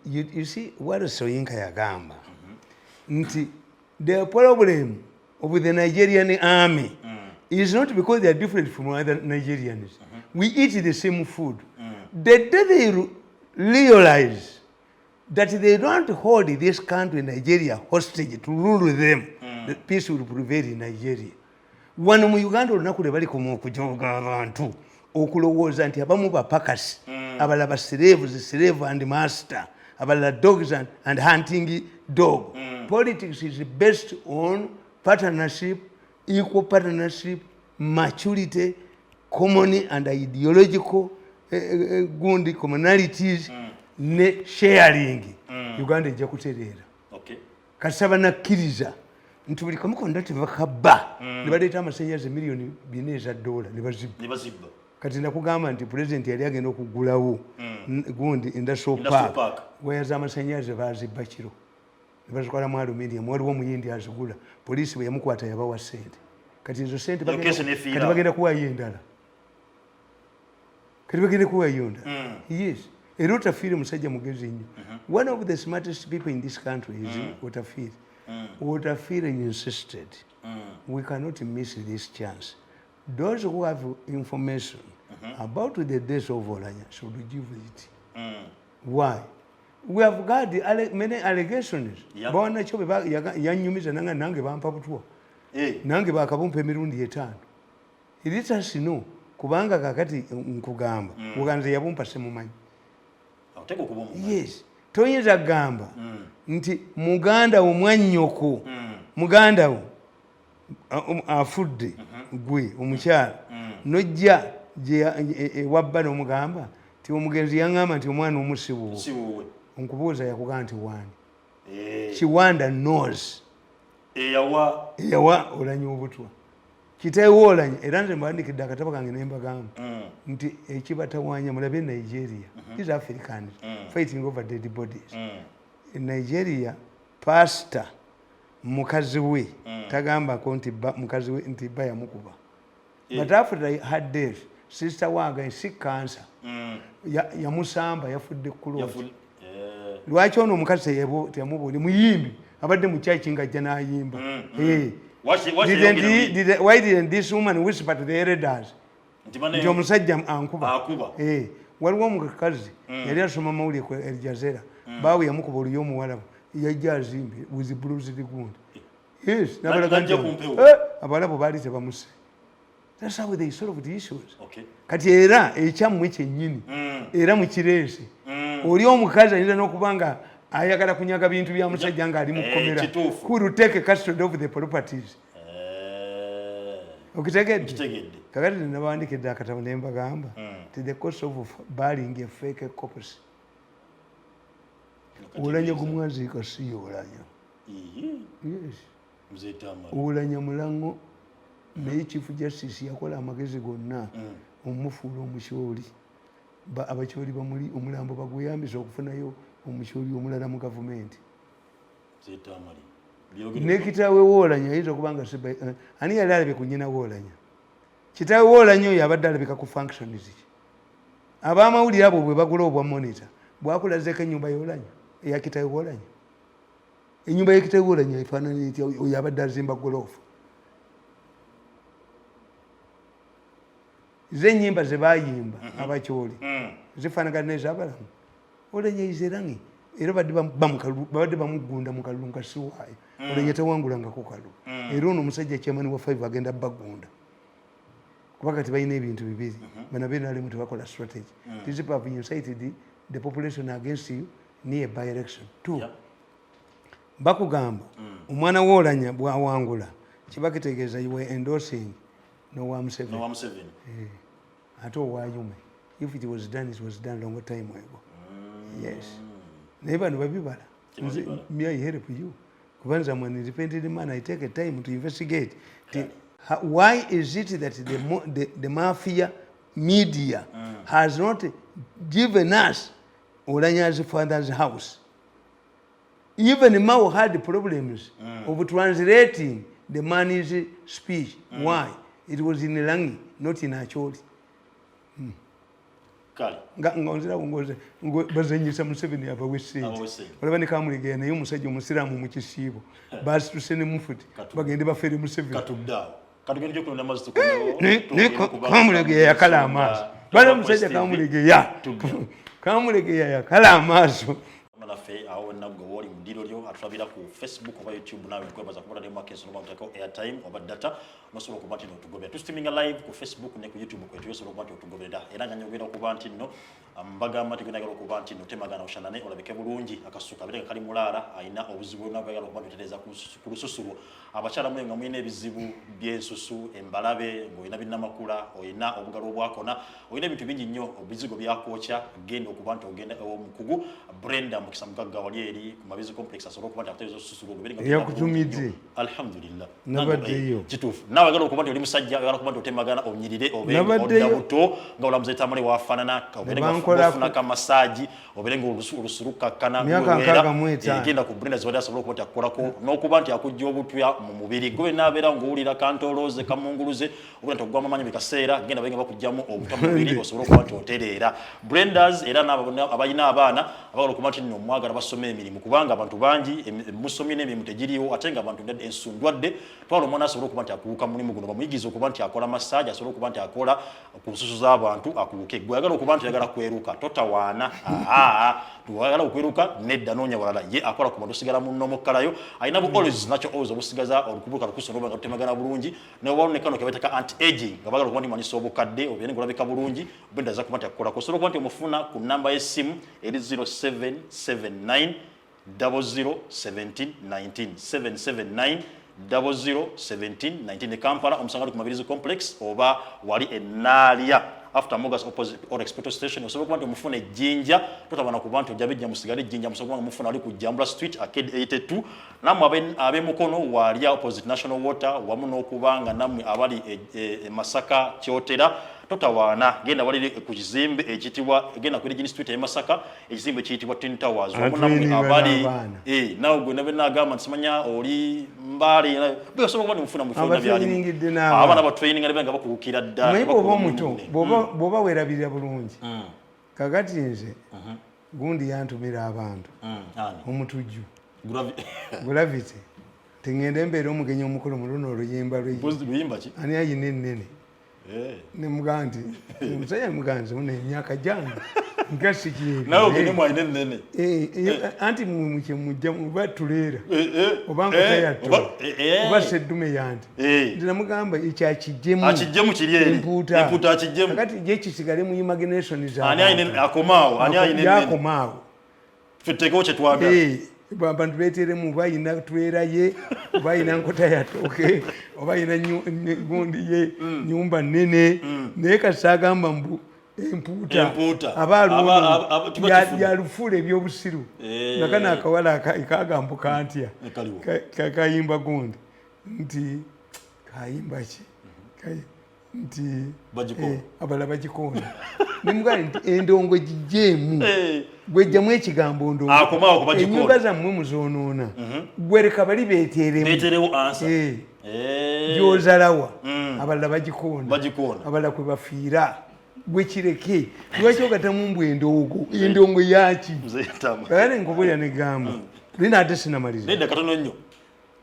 You see, what is Soyinka Yagamba? The problem of the Nigerian army is not because they are different from other Nigerians. We eat the same food. The day they realize that they don't hold this country, Nigeria, hostage to rule them, the peace will prevail in Nigeria. One mu Uganda olunaku lwe bali okujoga abantu okulowooza nti abamu bapakasi abalala slave and master abalala dogs and hunting dog. Politics is based on partnership, equal partnership, maturity, common and ideological commonalities, ne sharing. Uganda ejja kutereera. Kasaba nakkiriza nti buli kamu konna tebakabba ne baleeta amasannyalaze $4 billion ne bazibba. Kati nakugamba nti president yali agenda okugulawo gundi industrial park weyaza amasannyalaze bazibba kiro ne bazikola mu aluminium waliwo omuyindi azigula poliisi bwe yamukwata yabawa ssente kati ezo ssente bagenda kuwayo endala yes era Otafiire musajja mugezi nnyo. One of the smartest people in this country is Otafiire. Otafiire insisted we cannot miss this chance. Those who have information about the death of Olanya should give it. Why? We have got many allegations. Bona kyo yanyumiza nange bampa butwa. Nange bakabumpa emirundi 5. Let us know kubanga kakati nkugamba. Uganze yabumpa semumanyi. Yes. Toyinza gamba nti Muganda omwannyoko Muganda wo afudde gwe omukyala nojja gye wabba n'omugamba ti omugenzi yaŋŋamba nti omwana omusibuwo nkubuuza yakugamba nti wani Kiwanda knows eyawa Olanya obutwa kitayiwa Olanya era nze mbawandikidde akatabo kange ne mbagamba nti ekibatawaanya mulabe Nigeria these Africans fighting over dead bodies. In Nigeria pastor mukazi we tagambako nti mukazi we nti bba yamukuba. But after they had death sister wange sick cancer yamusamba yafudde kuloti. Lwaki ono omukazi teyamubonye muyimbi abadde mu church ng'ajja n'ayimba. Why didn't this woman whisper to the elders nti omusajja ankuba? Waliwo omukazi yali asoma amawulire ku El Jazeera baawe yamukuba oluyo omuwalabu yajja azimbe with blues gundi. Yes, abalabu baali tebamuse. That's how they solve the issues. Kati era ekyammwe kyennyini era mukireese oli omukazi ayinza n'okubanga ayagala kunyaga bintu bya musajja ng'ali mu kkomera. Who will take custody of the properties? Okitegedde kakati nabandikidde akatabo ne mbagamba to the cost of buying a fake copies Owoolanya gumwaziika si y'Owoolanya. Yes. Owoolanya mulango naye Chief Justice yakola amagezi gonna omumufuula omukyoli. Abakyoli bamuli omulambo bagweyambisa okufunayo omukyoli omulala mu gavumenti. Ne kitaawe Owoolanya ayinza okuba nga ani yali alabye ku nnyina Owoolanya? Kitaawe Owoolanya oyo abadde alabika ku functions ki? Ab'amawulire abo bwe bagula obwa monitor bwakulazeeko ennyumba y'Owoolanya eya kitaawe Owoolanya. Ennyumba y'ekitaawe Owoolanya efaanana etya oyo abadde azimba goloofu? Z'ennyimba ze baayimba abakyoli zifaanagana n'ez'abalamu. Owoolanya izerangi era badde bamugunda mu kalulu nga siwaayo. Owoolanya tewangulangako kalulu. Era ono omusajja chairman wa 5 agenda bagunda. Kuba kati balina ebintu bibiri. Bano abeeralimu tebakola strategy. These people have incited the population against you near by-election. 2. Bakugamba omwana w'Owoolanya bw'awangula kiba kitegeeza you were endorsing Nowa Museveni. Ate owaayume. If it was done long time ago. Yes. Naye bano babibala. May I help you? Kubanza I'm an independent man, I take a time to investigate. Why is it that the mafia media has not given us Owolanya's father's house? Even Mao had problems of translating the man's speech. Why? It was in Langi, not in Acholi. Bazanyisa Museveni abawesente olaba ne Kamulegeya naye omusajja omusiraamu mu kisiibo baasituse ne mufuti bagende bafere Museveni Kamulegeya yakala amaaso bala omusajja Kamulegeya yakala amaaso naffe awo nagwe woli mu ddiro lyo atulabira ku Facebook oba YouTube nawe tukwebaza kubona ne markets oba mutako airtime oba data nosobola okuba nti otugobera tustiming live ku Facebook ne ku YouTube kwetu yosobola okuba nti otugobera era nga nyogera okuba nti nno mbagamba nti gwinagala okuba nti nno temagana oshanane olabike bulungi akasuka abireka kali mulaala ayina obuzibu nabagala okuba ntereza ku lususubo abakyala mwe nga mwine ebizibu by'ensusu embalabe ng'olina binnamakula olina obugalo obwakona olina ebintu bingi nnyo obuzigo byakwokya genda okuba nti ogenda omukugu Brenda mukisa mugagga wali eri ku Mabizi complex asobola okuba nti atereeza osusulu olubiri yakutumidde alhamdulillah nabaddeyo kituufu nawe agala okuba nti oli musajja oyagala okuba nti otemagana onyirire obenga odda buto nga olamuze Tamale wafaanana ofuna kamasaaji oberenga olusurukakkana genda ku Brenda zibadde asobola okuba nti akukolako n'okuba nti akujja obutya mu mubiri gwe n'abeera ng'owulira kantolooze kamunguluze oba nti ogwamu amaanyi mu kaseera genda babenga bakugjamu obuta mu mubiri osobola okuba nti otereera Brendas era abalina abaana abagala okuba nti nno mwagala basome emirimu kubanga abantu bangi musomye n'emirimu tegiriwo ate nga abantu ensundwadde twala omwana asobola okuba nti akuwuka mulimu guno bamuyigiza okuba nti akola massage asobola okuba nti akola ku nsusu z'abantu akuwuke gwe ayagala okuba nti oyagala kweruka totawaana tuyagala okweruka nedda noonya walala ye akola ku bantu osigala munno mukkalayo alina bu always nakyo always obusigaza olukubuka lukusobola okuba nga tutemagana bulungi newabawo ne kano kebateeka anti aging nga bagala okuba nti manyisa obukadde obeere ng'olabika bulungi Brenda aza kuba nti akukolako osobola okuba nti omufuna ku namba y'essimu eri 0779 001719 779 001719 ne Kampala omusanga ku Mabirizi complex oba wali enaalya after Mogas opposite Orex petrol station osobola kuba nti omufuna ejjinja totabana kuba nti ojja bijja musigale ejjinja musobola kuba mufuna ali ku Jambula Street Arcade 82 namwe ab'emukono wali opposite National Water wamu n'okuba nga namwe abali Masaka Kyotera totawaana genda wali ku kizimbe ekitibwa genda ku Regina Street Masaka ekizimbe ekiyitibwa Twin Towers wamu namwe abali nawe gwe nabe nagamba nsimanya oli mbali osobola kuba nti mufuna mufuna byali abaana ba training ali benga bakulukira ddala bw'oba weerabirira bulungi kakati nze gundi yantumira abantu omutujju Gravity tengenda embeera omugenyi omukulu mu luno oluyimba ani ayina ennene ne mugamba nti omusajja mugamba nti muna emyaka gyange nga sikiri nawe ogende mwayina ennene anti mujja muba tuleera oba nkutayatto oba seddume yanti nti namugamba ekyo akijjemu kiri eri empuuta akijjemu kakati gye kisigale mu imagination ani akomaawo yakomaawo ffe tuteekewo kye twagala abantu beteremu bayina twera ye bayina nkota yatoke obayina gundi ye nyumba nene naye kasagamba mbu empuuta abaalo yalufula ebyobusiru nakana akawala kagambuka ntya kakayimba gundi nti kayimba ki nti abala bagikoona nimugane nti endongo gijjeemu gwejjamu ekigambo ndongo enyumba zammwe muzoonoona gwereka bali beeteremu gyozalawa abalala bagikoona abalala kwe bafiira gwekireke lwaki ogatamu mbw endongo yaki kale nkubulya negamba lina ate sinamaliza katono nnyo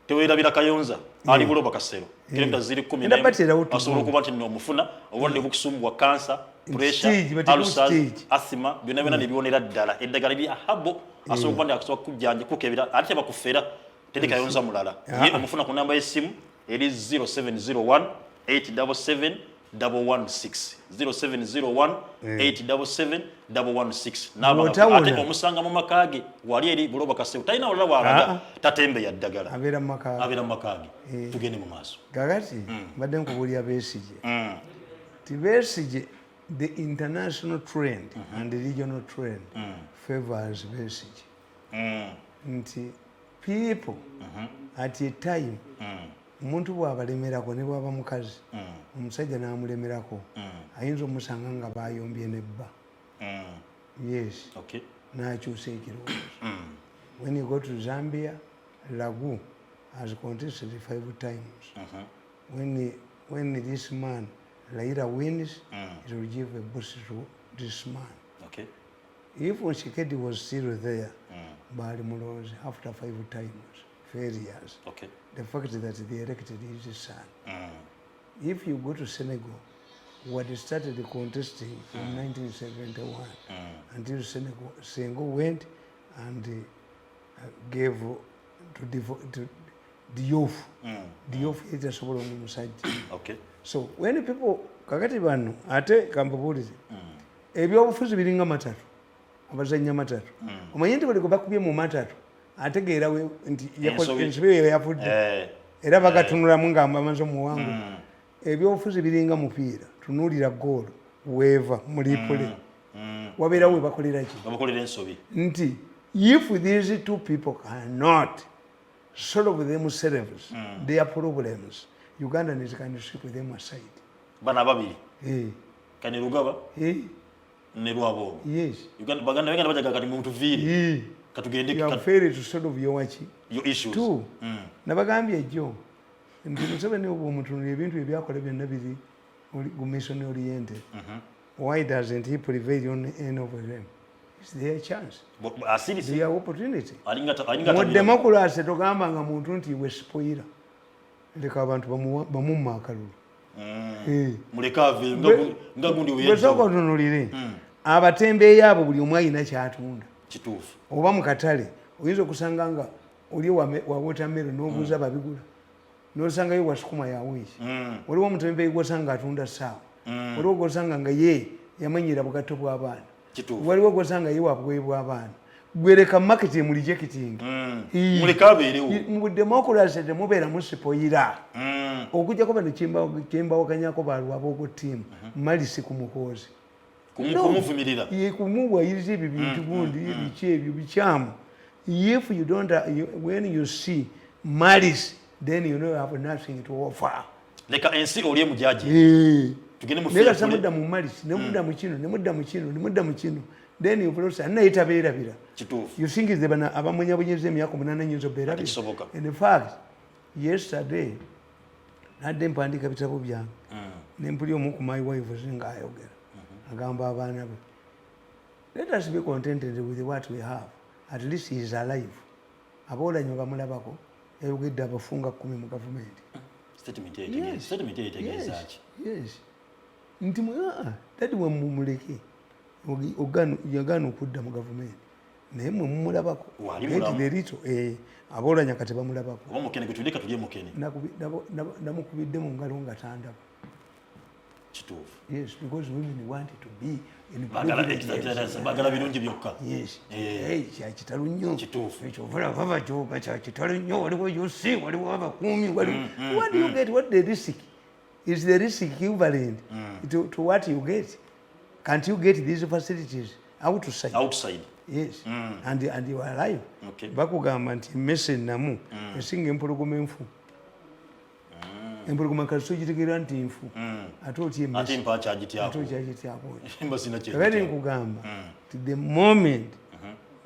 teweerabira Kayonza ali buloba kasero kilomita ziri 10 asobola okuba nti nomufuna obulwadde bukusumbwa kansa pressure ulcers asthma byonna byonna nebibonera ddala eddagala lya habo asobola okuba nti akusobola kujjanja kukebera ate bakufera tedi Kayonza mulala ye omufuna ku namba y'essimu eri 0701 877 116 0701 877 116 naba ate omusanga mu makage wali eri buloba kaseu talina olala walaga tatembe ya ddagala abera makage tugende mu maaso gagati badde nkubulya Besigye ti Besigye the international trend and the regional trend favors Besigye nti people at a time omuntu bw'abalemerako ne bw'aba mukazi omusajja n'amulemerako ayinza omusanga nga bayombye nebba yes n'akyusa ekirowoozo when you go to Zambia Lagu has contested 5 times when this man Raila wins it will give a boost to this man if Tshisekedi was still there bali mulozi after 5 times failures the fact that they elected his son if you go to Senegal what started contesting in 1971 until Senghor went and gave to Diouf Diouf itasobola omusajja so when people kakati bano ate kambabulize ebyobufuzi biringa matatu abazanya matatu omanyi nti bali bakubye mu matatu ategeera nti ensobe yafudde era bagatunulamu ngamba amaze omuwangu ebyobufuzi biringa mupiira tunuulira goolo weeva mulipule wabeerawo we bakolera ki nti if these two people cannot solve themselves their problems Ugandans can sweep them aside bana babiri kani Rugaba ne Lwabo yes Baganda wengana bajaga kati muntu viri katugende fail to solve your issues too nabagambye ejjo ndi Museveni omutunulira ebintu ebyakola byonna biri mission oriented why doesn't he prevail on any of them it's their chance their opportunity mu democracy togamba nga muntu nti we spoiler leka abantu bamumma akalulu mulekave ngagundi wesoko tunulire abatembeeyi abo buli omu ayina kyatunda kituufu oba mu katale oyinza okusanga nga oli wa watermelon n'obuuza babigula n'osangayo wasukuma yaweeki waliwo omutembeeyi gwosanga atunda ssaawa waliwo gwosanga nga ye yamanyira bugatto bw'abaana waliwo gwosanga ye wabweebwa abaana gwereka market emuli jekiting mu democracy temubeera musipoyira okujjako bano kyembawakanyako balwaba ogwo ttiimu malisi ku mukozi kumuvumirira kumubwayiriza ebyo bintu gundi biki ebyo bikyamu if you don't when you see malice then you know you have nothing to offer leka ensi olye mujaji tugende mu fira samudda mu malice nemudda mu kino nemudda mu kino then you process na itabeerabira kituufu you think is bana abamunyabonyeza emyaka 8 nyinzo beerabira in fact yesterday nadde mpandika bitabo byange nempuli omu ku my wife zinga ayogera agamba abaana be let us be contented with what we have at least he is alive aboolanye bamulabako yayogedde abafunga 10 mu gavumenti statement etegeezaki nti tadi we mumuleke yagaana okudda mu gavumenti naye mwe mumulabako lerito aboolanya kati bamulabako namukubidde mu ngalo nga tandaba Yes, because women want to be in bagala birungi byokka. Yes. Kya kitalo nnyo. Ekyo vala baba kyoga kya kitalo nnyo waliwo yusi waliwo abakuumi waliwo. What do you get? What the risk? Is the risk equivalent to what you get? Can't you get these facilities outside? Outside. Yes. And you are alive. Okay. Bakugamba nti mmese namu esinga empologoma enfu. Empologoma kaso gitegeera nti nfu. Ate otye mmese. Ate mpa kyagityako. Ate kyagityako. Mbasina kye. Kale nkugamba the moment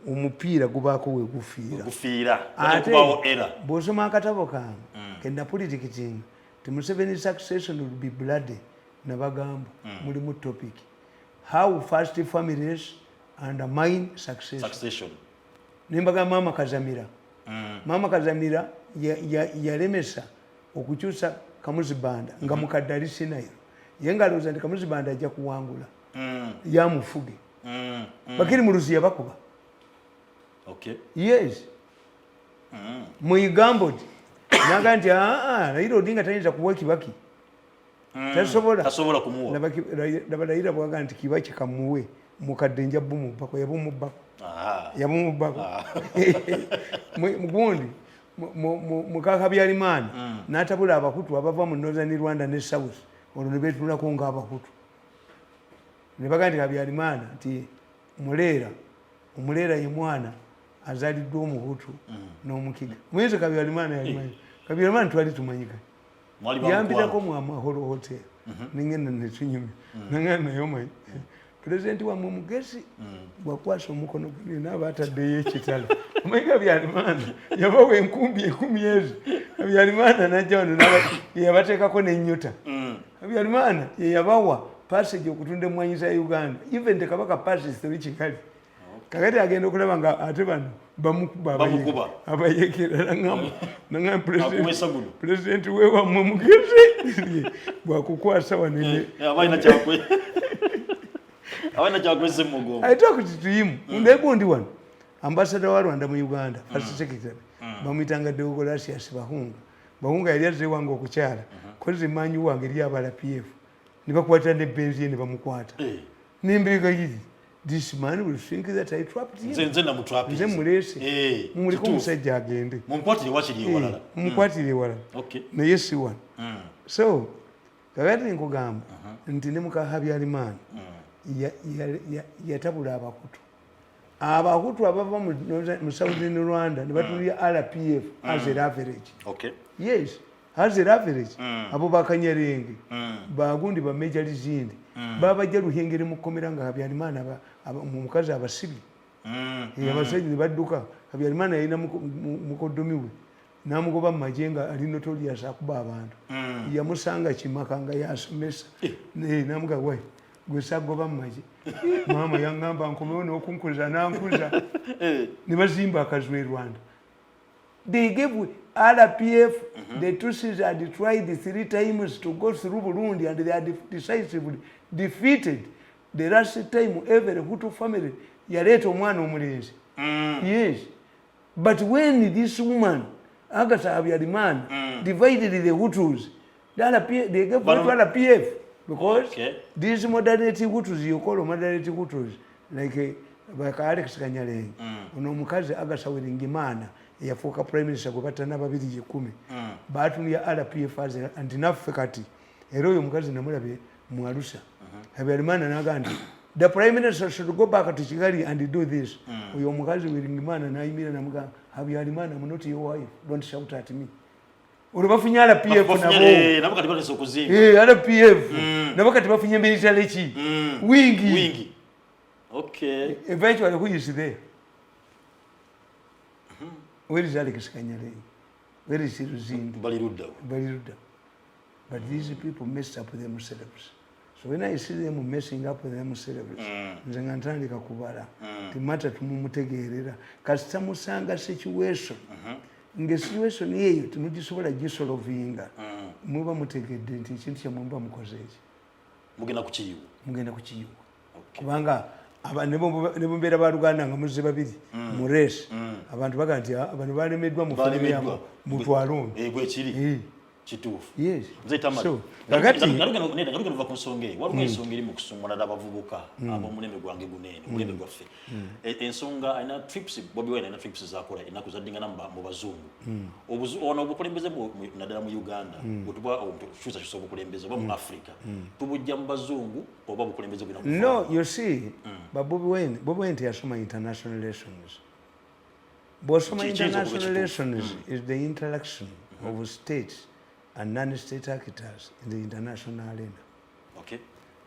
omupiira gubaako we gufiira. Gufiira. Ate kubawo era. Bw'osoma akatabo kange kenda politikiting the Museveni succession will be bloody. Nabagamba mulimu topic how first families undermine succession. Nimbaga mama Kazamira. Mama Kazamira yalemesa okukyusa Kamuzibanda nga mukaddali sinayo yenga loza ndi Kamuzibanda ajja kuwangula yamufuge bakiri mu Luziya bakuba. Okay. Yes. Mu Uganda naga nti Raila Odinga tayinza kuwa Kibaki. Tasobola kumuwa. Raila bwaga nti Kibaki kamuwe mukadde njabbu mu bako yabumubbako. Yabumubbako. Mugundi mukaka Byalimana n'atabula abakutu abava mu Northern Rwanda ne South olwo ne beetulako ng'abakutu. Ne baga nti Byalimana nti Muleera ye mwana azaliddwa Omuhutu n'Omukiga. Mwezi Byalimana yalimanyi. Byalimana twali tumanyika. Yambirako mu Amahoro Hotel. Ningenda ne tunyumya. Nangana nayo manyi. Pulezidenti wa mugezi bwakwasa omukono gwe n'aba ataddeyo ekitalo. Omanyi Byalimana yabawa enkumbi 10 ezi. Byalimana n'ajja wano yabateekako n'ennyuta. Byalimana ye yabawa passage okutunda emmwanyi za Uganda. Even the Kabaka passage teri Kigali. Kakati agenda okulaba nga ate bano bamukuba abayekera nangamba pulezidenti we wammwe mugezi bwakukwasa wanene abaina kyakwese mugongo. I talk to him. Ndegundi wano ambassador wa Rwanda mu Uganda first secretary bamwitanga Deogratias Bahunga yali azze wange okukyala kozi manyi wange eri abala PF nibakwata ne benzi ne bamukwata nimbiga yidi. This man will think that I trapped him. Nze na mutrapi. Nze mulese. Muliko musajja agende. Mumkwatire wakiri walala. Mumkwatire walala. Okay. Na yesi one. So, kakati nkugamba nti ne muka Byalimana yatabula abakutu. Abakutu abava mu Southern Rwanda ne batulira RPF as an average. Okay. Yes. As an average. Abo bakanyerenge. Bagundi ba Major Lizindi. Baba jja Luhengeri mukomera nga Byalimana mukazi abasibi. Abasajja ne badduka. Byalimana yalina mukoddomi we. Namugoba mu majenga ali notorious akuba abantu. Yamusanga Kimaka nga yasomesa. Namuga we gwe sagoba mu maje. Mama yangamba nkomewo n'okunkuza nankuza. Ne bazimba akazwe Rwanda. They gave RPF, the Tutsis had tried 3 times to go through Burundi and they had decisively defeated. The last time every Hutu family yaleta omwana omulenzi. Yes. But when this woman, Agatha Byalimana, divided the Hutus, they gave RPF because these modernity Hutus, you call modernity Hutus, like Alex Kanyalenge, omukazi Agatha Weringimana, yafuuka prime minister gwe batana 210 baatunya RPF and naffe kati era oyo omukazi namulabe mu Arusha. Byalimana n'agamba nti the prime minister should go back to Kigali and do this. Oyo omukazi Weringimana n'ayimira n'amugamba Byalimana, I'm not your wife, don't shout at me. Olwo bafunye RPF nabo kati balesa okuzimba RPF nabo kati bafunye military ki wingi. Okay. Eventually who is there? Where is Alex Kanyalenge? Where is Ruzindi? Baliruda. But these people messed up themselves. So when I see them messing up themselves, nze nga ntandika kubala timata tumumutegeerera kasita musanga situation nge situation yeyo temugisobola gisolovinga muba mutegedde nti ekintu kyammwe muba mukoze eki mugenda kukiyiwa kubanga ne mumbeera ba Luganda nga muzze babiri mu race abantu baga nti abantu balemeddwa mu family yamu mutwalo Kituufu. Yes. Nze Tamale. So, ngaluga nuva ku nsonga eyo. Waliwo ensonga eri mu kusumula n'abavubuka ab'omulembe gwange gunene, omulembe gwaffe. Ensonga ayina trips, Bobi Wine ayina trips z'akola ennaku zaddingana mu bazungu. Ono obukulembeze naddala mu Uganda, bwetuba tukyusa obukulembeze oba mu Africa, tubujja mu bazungu oba obukulembeze bwina kufa. No, you see, but Bobi Wine teyasoma international relations. Bw'osoma international relations is the interaction of states and non-state actors in the international arena. Okay.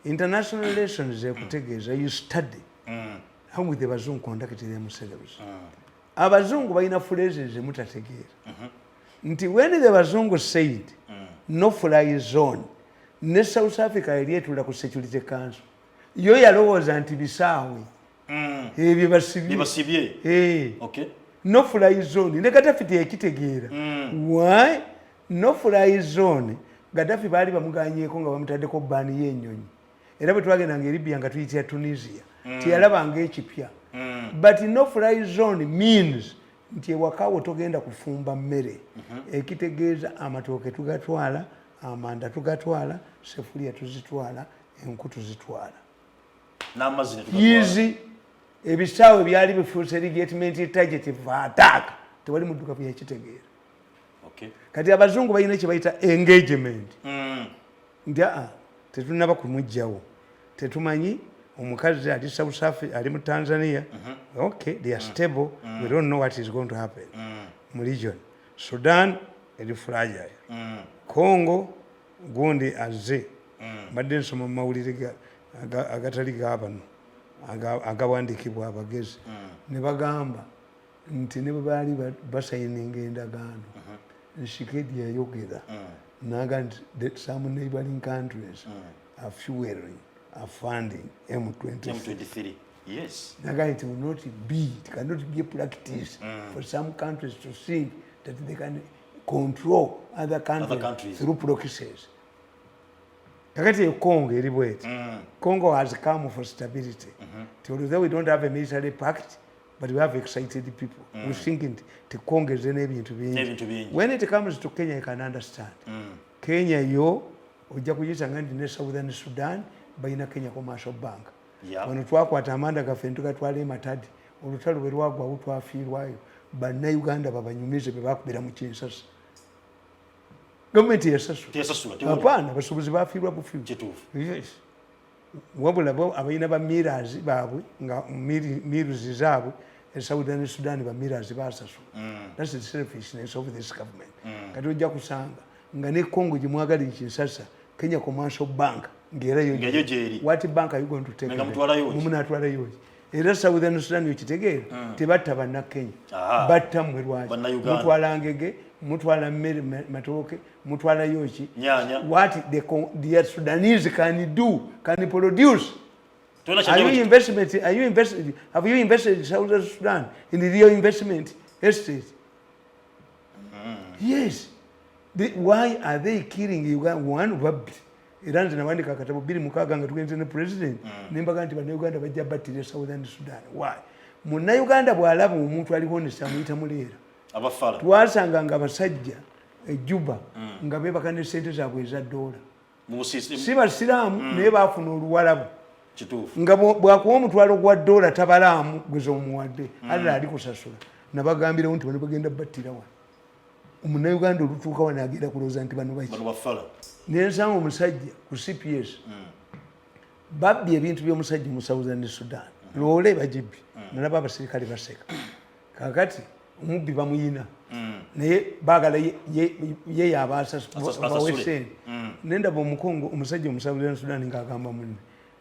International relations ekutegeeza you study how with the bazungu conduct themselves. Abazungu balina phrases mutategeera. Nti when the bazungu said no fly zone, ne South Africa eryetula ku Security Council, yo yalowooza nti bisaawe. Ebyo basibye. Okay. No fly zone ne Gaddafi tekitegeera. Why? No fly zone Gaddafi baali bamuganyeeko nga bamutaddeko bbaani y'ennyonyi era bwe twagendanga Libya nga tuyitira Tunisia teyalabanga ekipya. But no fly zone means nti ewakaawo togenda kufumba mmere. Ekitegeeza amatooke tugatwala, amanda tugatwala, sefuliya tuzitwala, enku tuzitwala. N'amazzi ne tugatwala. Easy. Ebisaawe byali bifuuse legitimate target for attack. Tewali muddukavu yakitegeera. Okay. Kati abazungu balina kye bayita engagement. Nti tetunaba kumugjawo. Tetumanyi omukazi ali South Africa ali mu Tanzania. Okay, they are stable. We don't know what is going to happen. Mu region. Sudan eri fragile. Congo gundi azze. Badde nsoma mu mawulire agatali gaabano. Agawandiikibwa abagezi. Ne bagamba nti ne bwe baali basayininga endagaano. Nshikedi yayogera naga that some neighboring countries are fueling, are funding M23. Yes. Naga it will not be, it cannot be a practice for some countries to see that they can control other countries. Through proxies. Kakati Congo eri bweti. Congo has come for stability. Although we don't have a military pact, but we have excited people. We think the Congo is to be. When it comes to Kenya, you can understand. Kenya, ojja kuyisanga nti ne Southern Sudan balina Kenya Commercial Bank. Wano twakwata amanda gaffe tugatwala ematadi olutalo bwe lwagwawo twafiirwayo bannayuganda babanyumize be bakubira mu Kinsasa. Gavumenti yasasula. Hapana, basuubuzi bafiirwa bufiivu. Yes. Wabula bo abalina ba mirazi baabwe nga miruzi zaabwe Southern Sudan ba mirazi basasula. That's the selfishness of this government. Kati ojja kusanga nga ne Congo gimwagala Kinsasa Kenya Commercial Bank ngera yo jeri. What bank are you going to take? Mumuna atwala yoji. Era Southern Sudan yokitegeera tebatta banna Kenya. Batta mwe lwaji. Mutwala ngege, mutwala mmere matooke, mutwala yoki. What the Sudanese can do, can produce. Have you invested in Southern Sudan in the real investment estate? Yes. Why are they killing Uganda? One wabbi. Iranzi nawandika akatabo 2 nga tugenze ne president nembaga nti bana Uganda bajja battira Southern Sudan. Why? Munna Uganda bw'alaba omuntu aliwo ne samuyita muleera. Abafala. Twasanga nga basajja Juba nga beebaka ne ssente zaabwe eza $. Si basiraamu naye baafuna oluwalabu. Kituufu. Nga bwakuwa omutwalo gwa $, tabalaamu gweza omuwadde alala ali kusasula. Nabagambirawo nti bano bagenda battira wano. Omunnayuganda olutuuka wano agenda kulowooza nti bano bafala. Nensanga omusajja ku CPS babbye ebintu by'omusajja mu Southern Sudan. Loole bagibbi. Nalaba abasirikale baseka. Kakati omubbi bamuyina. Naye baagala ye yabaasasule. Nendaba omukongo omusajja mu Southern Sudan ng'agamba munne.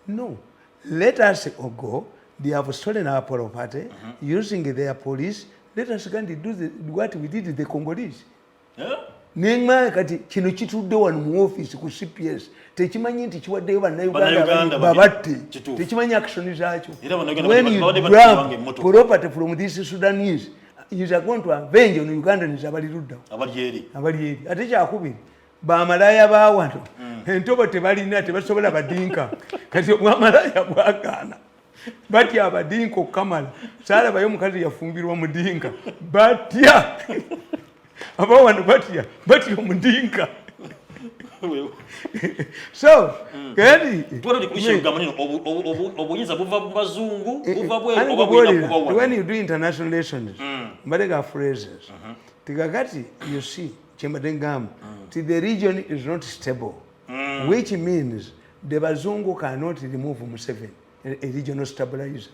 No, let us go. They have stolen our property using their police. Let us go and do what we did with the Congolese. Nenga kati kino kitudde wano mu office ku CPS tekimanyi nti kiwaddeyo bannayuganda babatte tekimanyi action zaakyo. When you grab property from this Sudanese is going to avenge on Ugandans abali luddawo abali eri ate kyakubiri bamalaya baawano entobo tebalina tebasobola badinka kati omwamalaya gwagaana batya abadinka okukamala saalabayo omukazi yafumbirwa mudinka batya abawano batya omudinka So kati obuyinza buva mu bazungu buva bwe oba bwina kuba when you do international relations mbalega phrases tikakati you see chembadengam the region is not stable which means the bazungu cannot remove Museveni a regional stabilizer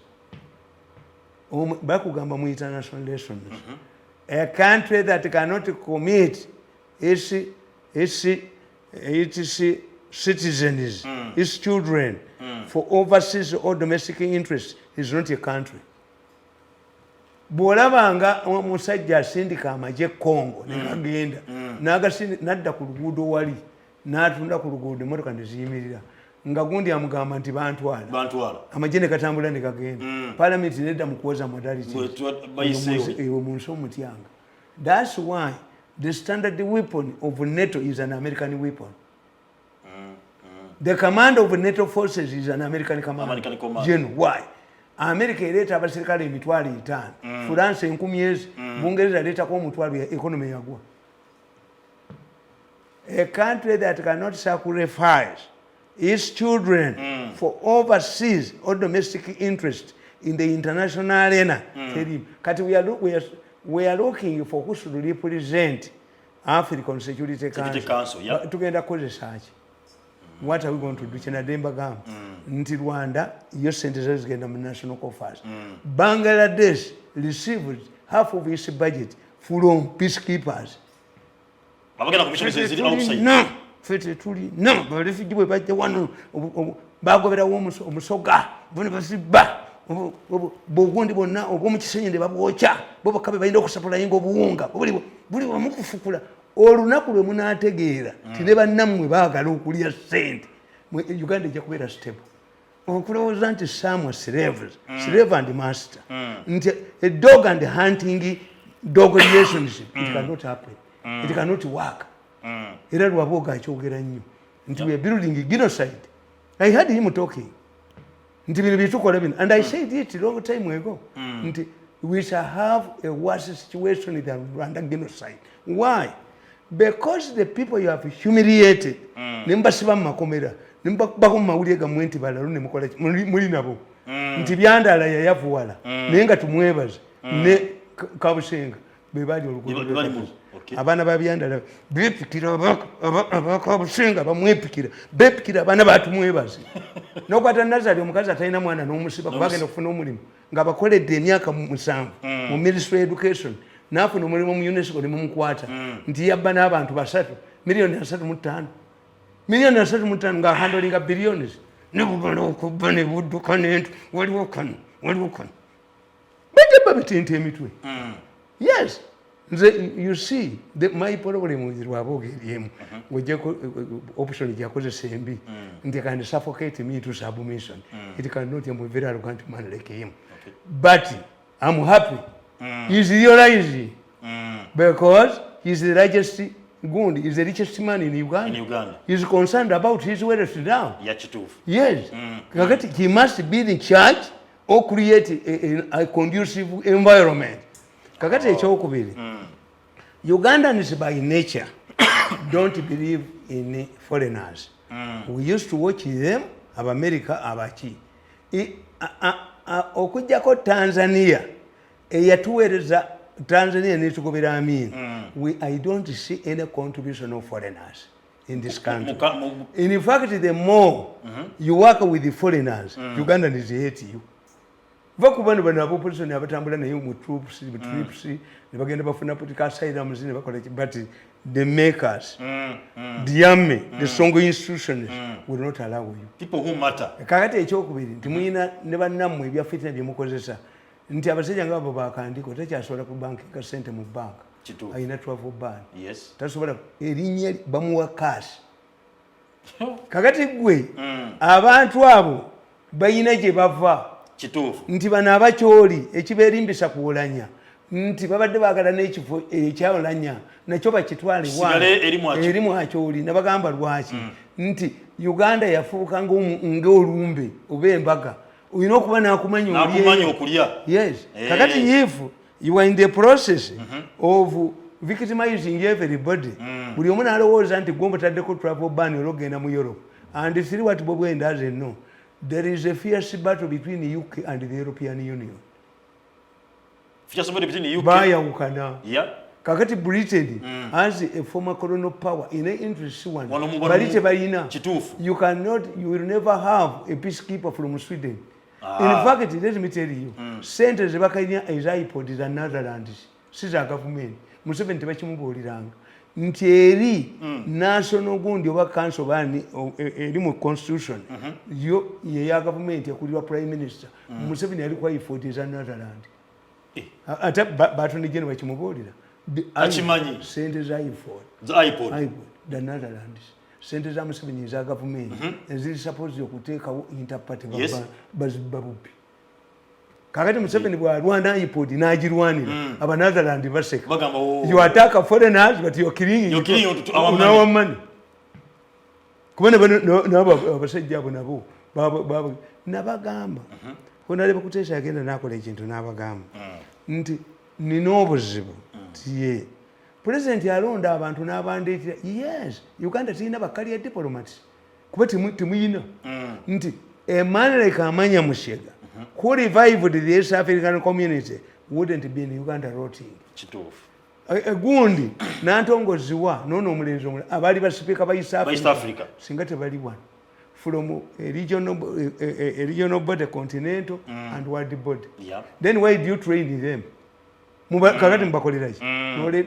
bakugamba mu international relations a country that cannot commit its citizens, its children, for overseas or domestic interests is not a country. Bwolabanga musajja asindika amaje Congo negagenda nadda ku luguudo wali n'atunda ku luguudo emmotoka neziyimirira nga gundi amugamba nti bantwala amaje ne katambula ne kagenda parliament nedda mu kuwoza modality ewo mu nsi omutyanga. That's why the standard weapon of NATO is an American weapon. The command of NATO forces is an American command. General, why? America ileta abasirikale emitwalo 5. France 10,000. Bungereza ileta kwa mutwalo ya economy yagwa. A country that cannot sacrifice its children for overseas or domestic interest in the international arena. Kati we are looking for who should represent African Security Council. Tugenda kozesa ki? What are we going to do? Chenademba gam. Nti Rwanda yo sente zigenda mu national coffers. Bangladesh received half of its budget from peacekeepers. Babagenda commission ziri outside. No. Fete tuli. No. Refugee bwe bajja wano bagobera omusoga. Bone basiba. Bogundi bonna obwomu kisenyi ne babwocha bo bakabe bayinda okusapula yingo obuwunga buli bamukufukula olunaku lwe munategeera tine bannammwe baagala okulya ssente Uganda ejja kubeera stable okulowooza nti some slave and master nti a dog and hunting dog relationship it cannot happen it cannot work era lwabooga akyogera nnyo nti we are building genocide. I heard him talking and I said it a long time ago. We shall have a worse situation than Rwanda genocide. Why? Because the people you have humiliated, nembasiba makomera, nembako mawulire gamwenti balalo ne mukola muli nabo. Nti byandala yayavuwala. Nenga tumwebaze ne kabusenga bebali oluguudo. Abana babyandala bepikira abakabusenga bamwepikira bepikira abana batumwebaze. Nokwata Nazari omukazi atalina mwana n'omusiba kubagenda okufuna omulimu nga bakoledde emyaka 7 mu Ministry of Education n'afuna omulimu mu UNESCO ne mumukwata nti yabba n'abantu 3 milioni 35 milioni 35 nga handling billions ne bubala okubba ne budduka n'entu waliwo kano bajja babitente emitwe. Yes. You see, my problem with Rwabogerium, we option Jaco's embi, and they can suffocate me to submission. It cannot be a very arrogant man like him. But I'm happy. He's realizing because he's the largest good, he's the richest man in Uganda. He's concerned about his wealth now. Yes. He must be in charge or create a conducive environment. Kakati ekyokubiri Ugandans by nature don't believe in foreigners. We used to watch them of America abaki okujjako Tanzania eyatuweereza Tanzania netugobera amin. I don't see any contribution of foreigners in this country. In fact, the more you work with the foreigners, Ugandans hate you. Vakubana bana opposition abatambula nayo mu troops ne bagenda bafuna political asylum zine bakola but the makers the army the strong institutions will not allow you people who matter. Kakati ekyokubiri nti muyina ne bannammwe ebyafitina bye mukozesa nti abasajja ngabo bakandiko tekyasobola ku bank ka sente mu bank ayina travel ban. Yes. Tasobola erinnya bamuwa cash. Kakati gwe abantu abo bayina gye bava kituufu nti bana abakyoli ekibeerimbisa kuwolanya nti babadde baagala n'ekifo ekyawolanya nakyo bakitwale erimu akyoli nabagamba lwaki nti Uganda yafuuka ng'olumbe oba embaga olina okuba n'akumanya okulya. Yes. Kakati if you are in the process of victimizing everybody buli omu nalowooza nti gwe omutaddeko travel ban olwogenda mu Europe and see what Bob Wine doesn't know. There is a fierce battle between the UK and the European Union. Fierce battle between the UK? Bayawukana. Yeah. Kakati Britain has a former colonial power in an interest one. Balite bayina. You will never have a peacekeeper from Sweden. In fact, let me tell you, centers bakainya is iPod is Netherlands. Siza government. Museveni tebakimubuuliranga. Nti eri national gundi oba council bani eri mu constitution yo ye ya government yakulirwa prime minister Museveni yali kwa iPod is Netherlands. Ate batoni gene bakimubuulira. Achimanyi sente za iPod the Netherlands sente za Museveni za government ezili suppose okuteekawo interparty babubi kakati Museveni bwa Rwanda iPod n'agirwanira aba Netherlands baseka you attack foreigners but you're killing our money kubona nabo abasajja abo nabo baba nabagamba honale bakutesha agenda nakola ekintu nabagamba nti nina obuzibu tiye president alonda abantu n'abandeetera yes Uganda tirina bakaliya diplomats kuba timuyina nti Emmanuel Kamanya Mushega who revived the East African community wouldn't be in Uganda rotting kituufu gundi n'antongoziwa nono omulenzi omulala abaali basipika ba East Africa singa tebali wano from a regional body, continental and world body. Then why do you train them? Kakati mbakoleraji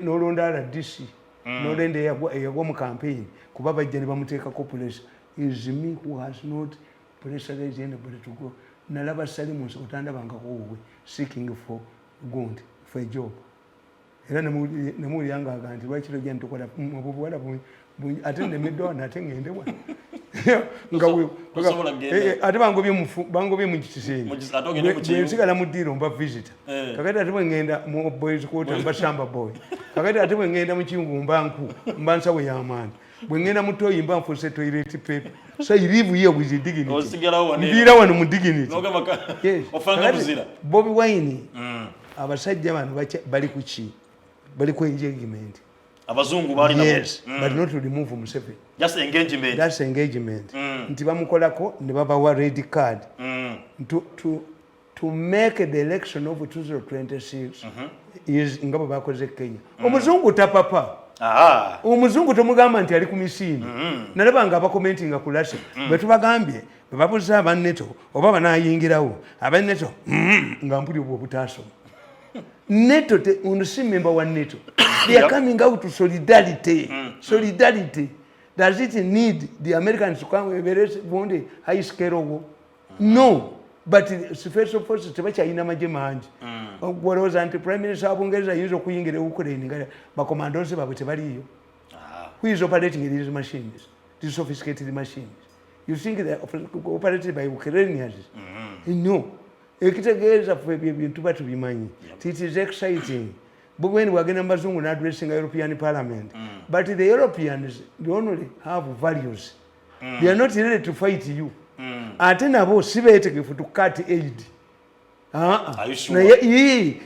nolonda RDC nolende yagwa mu campaign kuba bajja ne bamuteeka corporation is me who has not pressurized anybody to go nalaba Salimu otandabanga kowe seeking for gold for a job era nemuli yanga aganti lwakiro gye ntukola mubuwala atende middo nate ngende bwana ngawe ate bangobye mu kisenyi nsigala mu ddiiro mba visitor kakati ate bwengenda mu boys quarter mba shamba boy kakati ate bwengenda mu kiyungu mba nku mba nsawe y'amaani bwengenda mu toyi mba nfuse toilet paper so you live here with the dignity ndira wano mu dignity ofanga buzira Bobi Wine abasajja bano bali ku ki bali ku engagement abazungu bali nabo yes but not to remove Museveni just engagement that's engagement nti bamukolako ne babawa red card to make the election of 2026 is ngabo bakoze Kenya omuzungu tapapa omuzungu tomugamba nti ali ku misini nalabanga abakomentinga ku Russia betubagambye babuza abanneto oba banayingirawo abanneto nga mpuli obutaasoma NATO on the member one NATO they are coming out to solidarity solidarity does it need the Americans to come one day high scale war no but special forces tebakyayina maje mangi gwaloza anti prime minister abungereza yizo kuyingira Ukraine ngala bakommandos babwe tebaliyo who is operating these machines these sophisticated machines you think they are operated by Ukrainians no ekitegeeza fwe bintu batu bimanyi it is exciting but when we are getting bazungu na addressing European Parliament but the Europeans they only have values they are not ready to fight you ate nabo sibetegefu to cut aid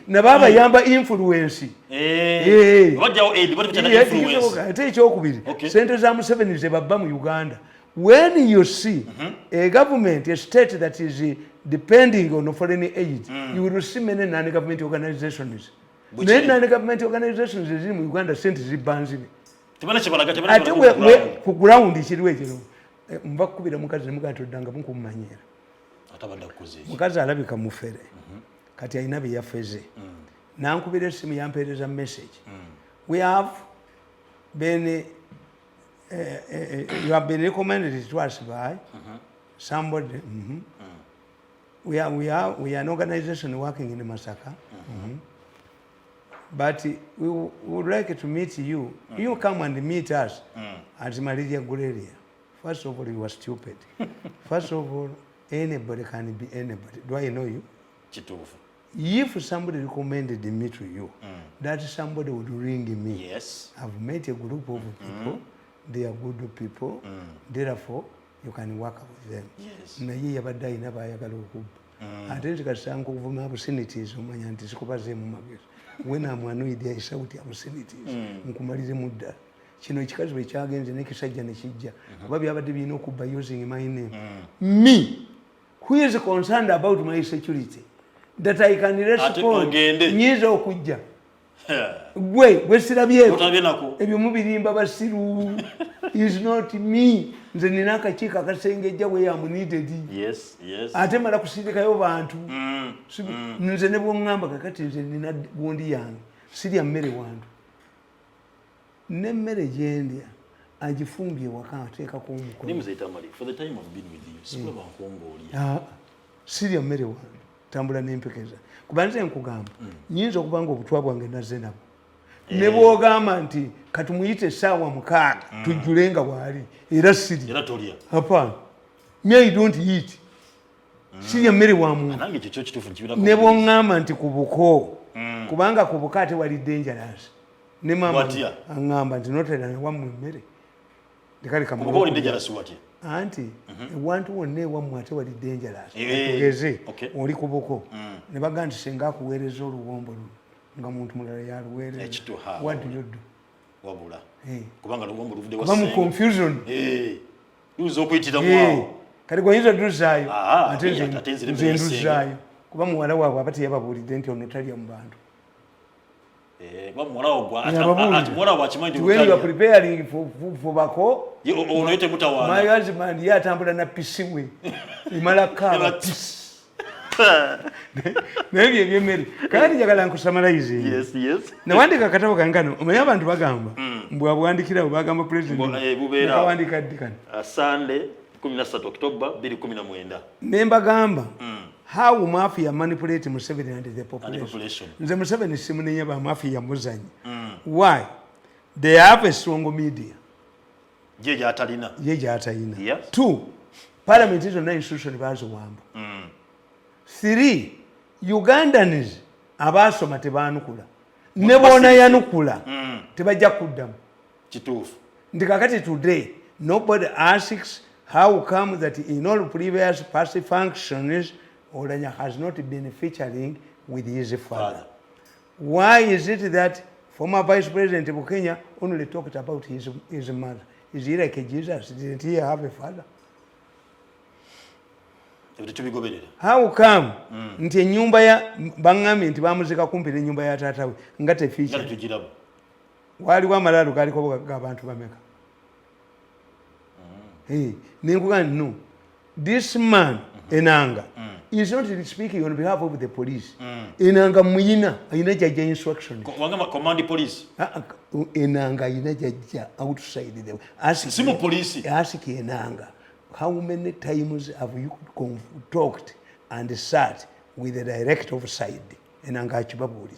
na baba yamba influence wajjawo aid but influence ate ekyokubiri sente za Museveni ze babba mu Uganda when you see a government a state that is depending on foreign aid you will see many non-government organizations non-government organizations ziri mu Uganda sente zibanzibe ate ku ground kiriwe kino mba kubira mukazi nemugatodanga mukumanyira mukazi alabika mufere kati ayina bye yafeze nankubira esimu yampeereza message we have been you have been recommended to us by somebody we are an organization working in Masaka but we would like to meet you you come and meet us at Malaria Guleria. First of all, you are stupid. First of all, anybody can be anybody. Do I know you? If somebody recommended me to you, that somebody would ring me. Yes. I've met a group of people. They are good people. Therefore, you can work with them. Yes. Na ye yabadai na bayagala okuba. Ate nti kasanga okuvuma opportunities omanya nti sikubaze mu magezi. when I'm annoyed I shout obscenities nkumalire mudda kino ekikazi bwe kyagenze n'ekisajja ne kijja oba byabadde birina okubba using my name me who is concerned about my security that I can respond nyiza okujja gwe sirabye ebyo mubirimba basiru is not me nze nina akakiiko akasengejja we am needed ate mala kusindikayo bantu nze ne bwongamba kakati nze nina gundi yange sirya mmere wantu nemmere gyendya agifumbye waka ateekako omukono sirya mmere wantu tambula n'empekeza kuba nze nkugamba nyinza okuba nga obutwa bwange nazze nabo ne bwogamba nti katumuyite essaawa 6 tujjule nga bw'ali era sirya hapana me I don't eat sirya mmere wa muntu ne bwongamba nti ku buko kubanga ku buko ate wali dangerous ne mama aŋŋamba nti notera newammwe emmere anti ewantu wonna ewammwe ate wali dangerous tugeze oli ku buko ne baga nti senga akuweereza oluwombo luno nga muntu mulala yaluweereza what do you do kuba mu confusion yinza okuyitiramu kati gwenyinza duzaayo ate nze nduzaayo kuba muwala waabwe aba teyababuulidde nti ono talya mu bantu when you are preparing for bako my husband ye atambula na pisi we imala kaba pisi naye ebyemmere kandi njagala nkusamalize nawandika akatabo kankano omanyi abantu bagamba mbwabwandikirawo bagamba presidentawandika ddikano Sunday 13 October 2019 nembagamba how mafia manipulate Museveni and the population. Nze Museveni simunenya ba mafia muzanyi. Why? They have a strong media. Jeje atalina. Yes. 2. Parliament is not institution bazo wamba. 3. Ugandans abasoma tebanukula. Nebona yanukula. Tebajja kuddamu. Kituufu. Ndikakati today nobody asks how come that in all previous party functions Olanya has not been featuring with his father. Why is it that former Vice President of Kenya only talked about his mother? Is he like a Jesus? Didn't he have a father? How come nti nyumba ya bangami nti bamuzika kumpi ne nyumba ya tatawe ngate feature waliwo amalalu galiko abantu bameka ninkuga no this man Enanga is not speaking on behalf of the police. Enanga muyina ayina jajja instruction. Wangama command police. Enanga ayina jajja outside them. Simu police. Ask Enanga, how many times have you talked and sat with the director of side? Enanga achibabuli.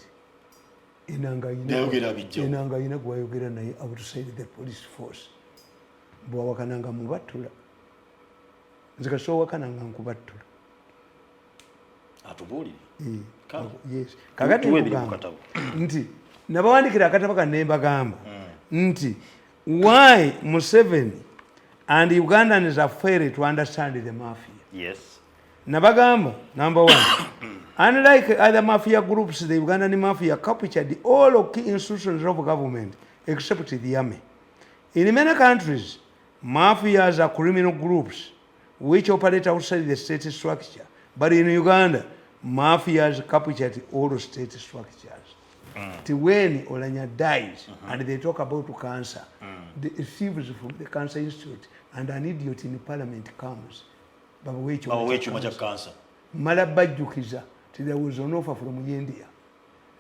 Enanga ayina gwayogera naye outside the police force. Bwa wakananga mubatula. Zikasowa kananga nkubatula. Atubuli. Yes. Kakati nkugamba nti nabawandikira akatabo kanemba gamba nti why Museveni and Ugandans are fair to understand the mafia. Yes. Nabagamba number 1. Unlike other mafia groups, the Ugandan mafia captured all key institutions of government except the army. In many countries, mafias are criminal groups which operate outside the state structure. But in Uganda, mafias captured all state structures. When Olanya dies and they talk about cancer, the thieves from the Cancer Institute and an idiot in the parliament comes. Cancer. Malabajjukiza, there was an offer from India.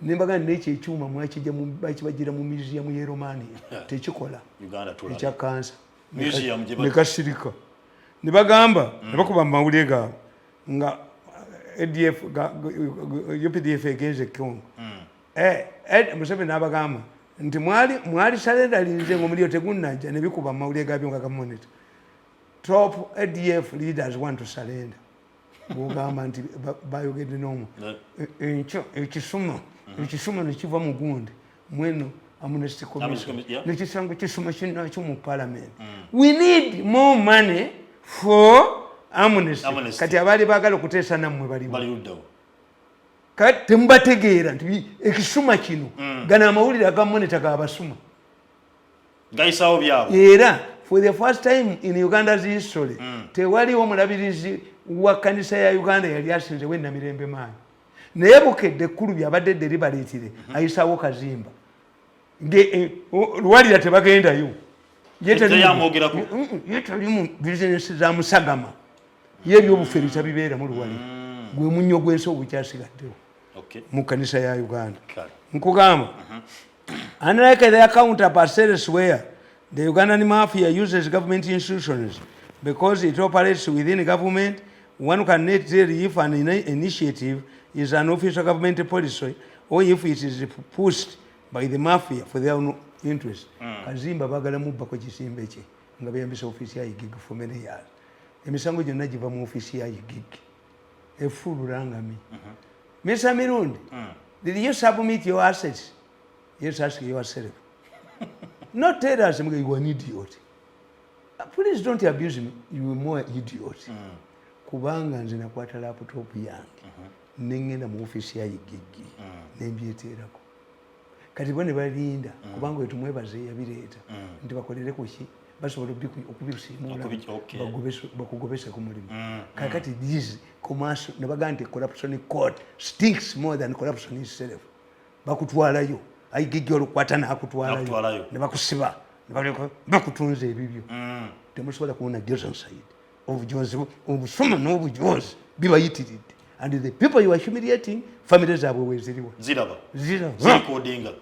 Nembaga neche chuma mwachija bachibagira mu museum ye Romania. Techikola. Uganda tula. Echa cancer. Museum nekashirika. Nibagamba nabakuba mawulire ga nga ADF UPDF egeze Congo. Museveni nabagamba nti mwali salenda linze ngomulio tegunnaja nebikuba mawulire gabyo nga monitor. Top ADF leaders want to surrender. Bugamba nti bayogedde nomu. Ekisuma nekiva mu gundi mweno Amnesty Commission. Nekisango kisuma kinakyo mu parliament. We need more money for Amnesty. Kati abali bagala okuteesa nammwe bali. kati tembategeera nti ekisuma kino gana amawulire agamoneta gabasuma gaisawo byabwe era for the first time in Uganda's history tewaliwo omulabirizi wa kanisa ya Uganda yali asinzewo Namirembe maanyi naye bukedde ekkulu byabadde deribaleetire ayisaawo kazimba lwalira tebagendayo yetalimu bizinesi za musagama ye ebyobufere tabibeeramu luwali gwe munnyo gw'ensi ogukyasigaddewo mu kanisa ya Uganda nkugamba unlike their counterparts elsewhere the Ugandan mafia uses government institutions because it operates within government. One cannot tell if an initiative is an official government policy or if it is pushed by the mafia for their own interest. Kazimba bagala mubba ko kisimbe kye nga beyambisa ofisi ya Igig for many years. Emisango gyonna giva mu ofisi ya Igig. Efululangami. Mr. Mirundi, did you submit your assets? Yes, ask yourself. Not tell us you are an idiot. Please don't abuse me. You are more idiot. Kubanga nze nakwata laptop yange nengenda mu ofisi ya Igigi nembyeteerako kati bone balinda kubanga etumwebaze yabireeta nti bakolere kuki basobola okubisiimula bakugobese ku mulimu kakati this commercial ne bagamba nti corruption code stinks more than corruption itself bakutwalayo Igigi olukwata nakutwalayo ne bakusiba ne bakutunza ebibyo temusobola kubona Johnson side obujozi obusoma n'obujozi bibayitiridde and the people you are humiliating family zaabwe weziriwa ziraba kodinga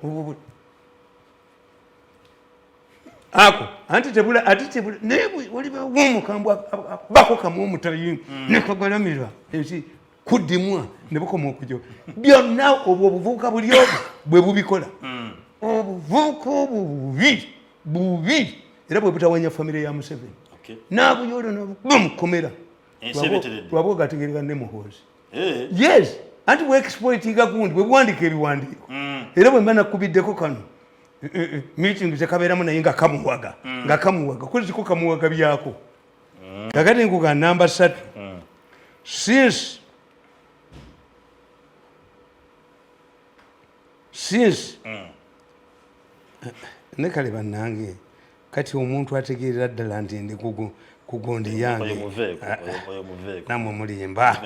ako anti tebula nebu waliba womukambwa bako kamu omutayi nekagalamira esi kudimwa nebukoma okujo byonna obuvubuka buli obu bwe bubikola obuvubuka bubi era bwe butawanya family ya Museveni nabuyolo nobukomera lwabwo gategereka ne muhozi yes anti bwe exploitinga gundi bwe buwandika ebiwandiiko era bwe mba nakubiddeko kano meeting zekabeeramu naye nga kamuwaga kuliziko kamuwaga byako kakati nkuga namba 3 since ne kale bannange kati omuntu ategeerera ddala nti ndi kugondi yange namwe mulimba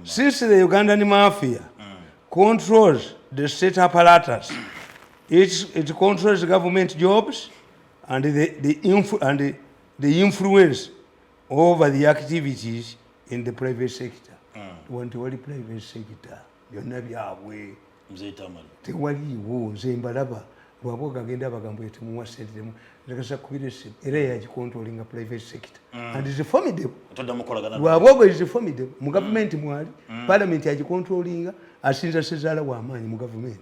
since the Ugandan mafia controls the state apparatus it controls government jobs and the influence over the activities in the private sector wanti wali private sector byonna byabwe tewaliiwo nze mbalaba lwabo gagenda abagambo etumuwa sente temu lekasa kubirese era yagicontrolling private sector and is formidable lwabo is formidable mu government mwali parliament yagicontrolling asinza sezaala w'amaanyi mu government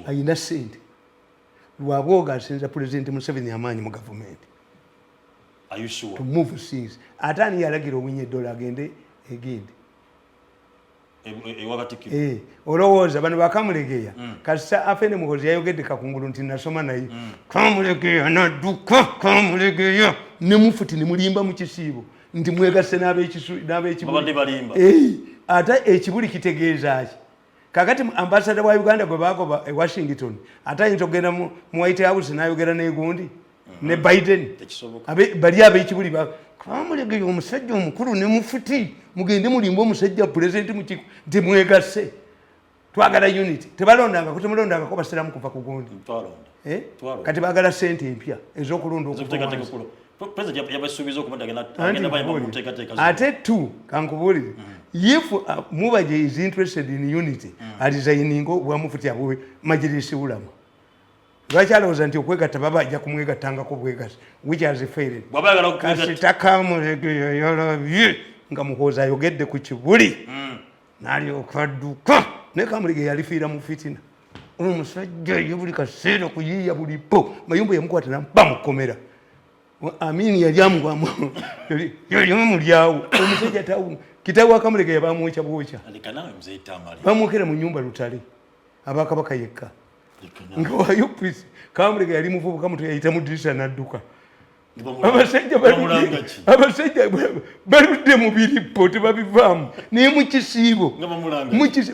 ayina sente lwabo asinza president Museveni amaanyi mu government to move things atani yalagira owinye dola agende egende olowooza bano bakamulegeya kasita afene muhozi yayogedde kakungulu nti nasoma naye kamulegeya nadduka kamulegeya ne mufuti ne mulimba mu kisiibo nti mwegase n'ab'ekibuli ate ekibuli kitegeeza ki kakati ambasada wa Uganda gwe bagoba e Washington ate ayinza okugenda mu White House n'ayogera n'egundi ne Biden bali ab'ekibuli kamulegeya omusajja omukulu ne mufuti mugende mulimba omusajja president mukiku nti mwegase twagala unity tebalondanga kutemulondangako basiramu kuva ku gundi kati bagala sente empya ez'okulonda ate tu kankubulire if Mubaje is interested in unity alizayininga obwamufuti abwe majirisi ulama lwaki alowooza nti okwegatta baba ajja kumwegattangako bwegasi which has failed kasita kamulegeya yalabye nga muhoozi ayogedde ku kibuli n'alyoka adduka naye kamulegeya yalifiira mu fitina omusajja ye buli kaseera kuyiiya bulipo mayumba yamukwata bamukomera amini yali amugwamu yamulyawo omusajja tawu kitaawe akamulegeya bamwokya bwokya bamwokera mu nyumba Lutale abakabaka yekka nga wayupisi kamulegeya yali muvubuka muto yayita mu dirisa n'adduka abasajja baludde mu biripo tebabivaamu naye mu kisiibo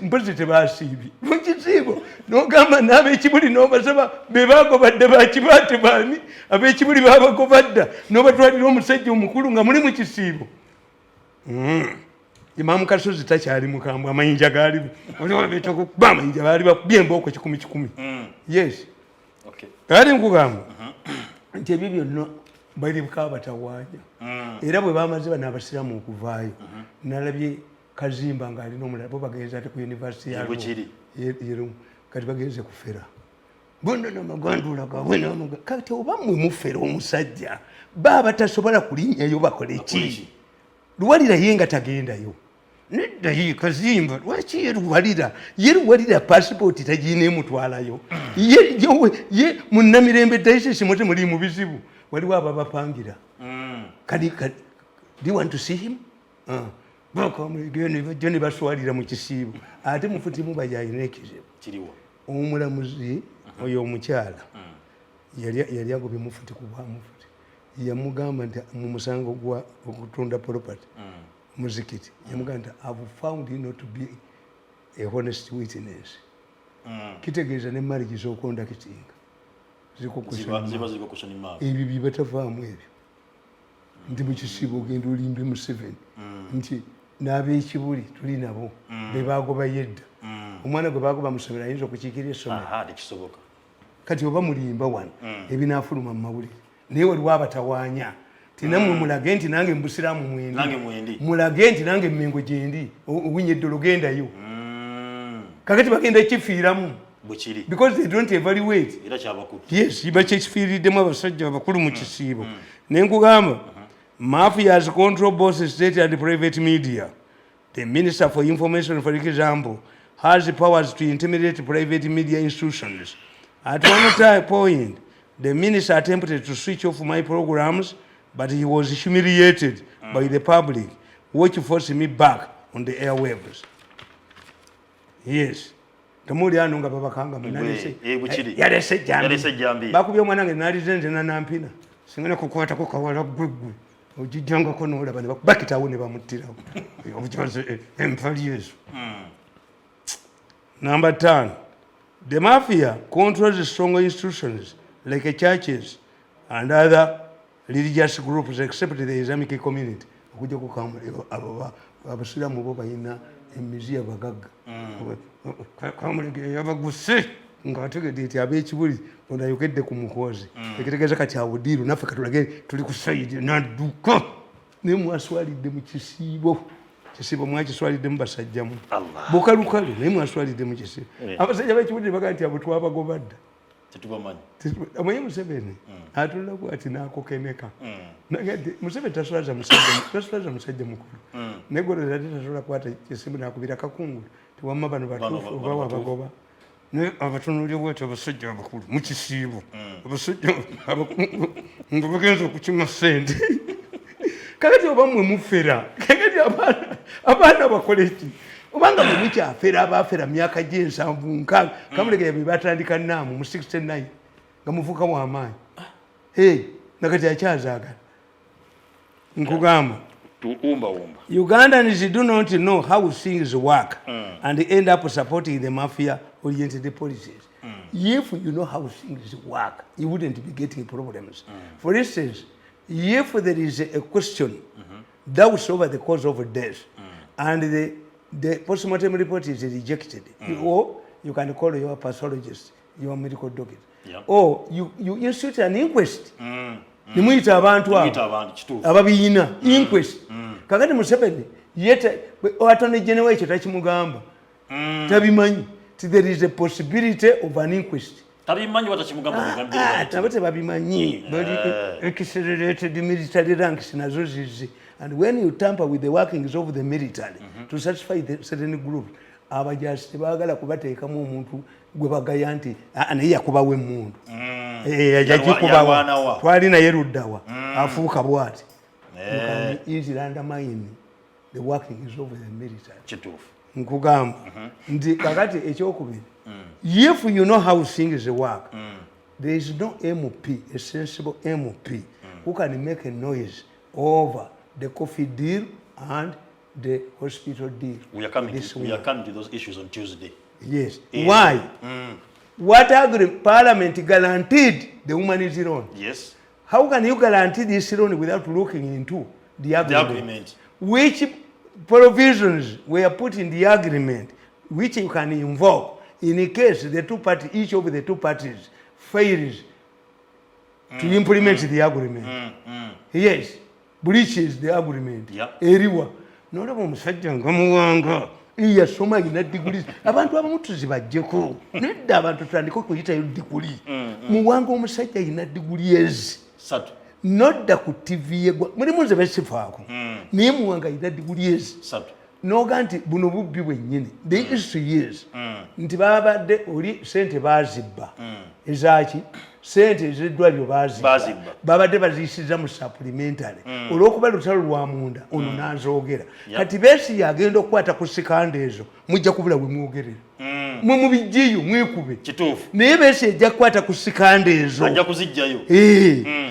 mpozi tebasiibye mu kisiibo n'ogamba n'ab'ekibuli n'obasaba be baagobadde bakibaate baani ab'ekibuli baabagobadda n'obatwalira omusajja omukulu nga muli mu kisiibo Imam Kasozi takyali mukambwe amayinja gaali oliwo beeta okukuba amayinja baali bakubye embooko 10 yes kale nkugamba nti ebyo byonna balibuka batawaanya era bwe bamaze bano abasiraamu okuvaayo nalabye Kazimba ng'alina omulala bo bagenze ate ku yunivasite yeru kati bagenze kufera bonna namagandula gabwe kati oba mmwe mufera omusajja baba tasobola kulinnyayo bakole ki Luwalira ye nga tagendayo nedda ye Kazimba lwaki yeruwalira passport tagina emutwalayo ye munnamirembe dayisisi muti muli mu bizibu waliwo ababapangira kadi do you want to see him bajja ne baswalira mu kisiibo ate mufuti mubayayina ekizibu omulamuzi oyo omukyala yali agobye mufuti ku bwamufuti yamugamba nti mu musango gwa okutunda property muzikiti yamugamba nti I've found you not to be a honest witness kitegeeza ne marriage z'okonda kitinga ebyo bye batavaamu ebyo nti mu kisiibo ogenda olimbe mu 7 nti n'ab'ekibuli tuli nabo be baagoba yedda omwana gwe baagoba mu ssomero ayinza okukiikira essomero kati oba mulimba wano ebinaafuluma mu mawulire naye waliwo abatawaanya tinamwe mulage nti nange mbusiraamu mwendi mulage nti nange mmengo gyendi owinye eddolo gendayo kakati bagenda kifiiramu because they don't evaluate yes bakyekifiiriddemu abasajja abakulu mu kisiibo naye nkugamba mafias control both state and private media. The Minister for Information, for example, has the powers to intimidate private media institutions. At one point, the minister attempted to switch off my programs, but he was humiliated by the public, which forced me back on the airwaves. Yes. Tamuli ano nga babakanga munalise. Yalese jambi. Bakubye omwana nge nalize nze nampina. Singana kukwata ko kawala gwegwe. Ojijanga ko nolaba ne bakitawo ne bamuttirawo. Obujaze empali yesu. Number 10. The mafia controls strong institutions like churches and other religious groups except the Islamic community. Okujja kukamuliro abo abasiramu bo bayina emizi abagagga. Kamulege yabaguse ngategedde eti ab'ekibuli onayogedde ku mukozi. Ekitegeeza kati abudiru naffe katulage tuli ku sayidi nadduka ne mwaswalidde mu kisiibo. Kisiibo mwakiswalidde mu basajjamu. Bukalukalu naye mwaswalidde mu kisiibo. Abasajja b'ekibuli baga nti abo twabagobadda. Tetubamanyi. Amanyi Museveni atulaku ati nakokeneka. Nagade Museveni taswaza musajja mukulu. Negoro zati tasobola kwata kisiibo nakubira kakungulu. Tiwamma bano batuufu oba abagoba. Ne abatunulye bwete abasajja abakulu mu kisiibo. Abasajja abakulu nga bagenza okukima ssente. Kakati oba mmwe mufera. Kakati abaana bakole ki? Obanga mwe mukyafera abafera myaka gy'ensanvu nkaaga kamulege bye batandika naamu mu 69 nga muvuka w'amaanyi. Nakati akyazaagala. Nkugamba. Ugandans do not know how things work and end up supporting the mafia-oriented policies. If you know how things work, you wouldn't be getting problems. For instance, if there is a question doubts over the cause of death and the postmortem report is rejected, or you can call your pathologist, your medical doctor, or you institute an inquest. Nimuyita abantu abo ababiyina inquest. Kakati Museveni yete attorney general ekyo takimugamba. Tabimanyi. There is a possibility of an inquest. Tabimanyi watakimugamba bigambye. Tabate babimanyi. Accelerated military ranks nazo zizi. And when you tamper with the workings of the military to satisfy the certain groups, abajasi bagala kubateekamu omuntu gwe bagaya nti naye yakubawo emmundu. Yagikubawa. Twali naye luddawa. Afuuka bw'ati. You can easily undermine the workings of the military. Kituufu. Nkugamba nti kakati ekyokubiri, if you know how things work, there is no MP, a sensible MP, who can make a noise over the coffee deal and the hospital deal. We are coming to those issues on Tuesday. Yes. Why? What Parliament guaranteed the humanity loan? Yes. How can you guarantee this loan without looking into the agreement? Which provisions were put in the agreement which you can invoke in case the two parties, each of the two parties fails to implement the agreement? Yes. Breaches the agreement. Eriwa. Nolaba omusajja nga muwanga iyasoma ina diguli abantu abamu tuzibajjeko nedda abantu tutandika okuyitayo diguli muwanga omusajja ina diguli satu nodda ku TV yegwa mulimu nze besifaako naye muwanga ina diguli satu noga nti buno bubbi bwennyini the issue is nti babadde oli sente bazibba ezaki sente ezeddwaliro bazibba babadde baziyisiza mu supplementary olw'okuba lutalo lwa munda ono n'azoogera kati Besigye agenda okukwata ku sikanda ezo mujja kubula bwe mwogerera mwe mubijjiyo mwekube naye Besigye ajja kukwata ku sikanda ezo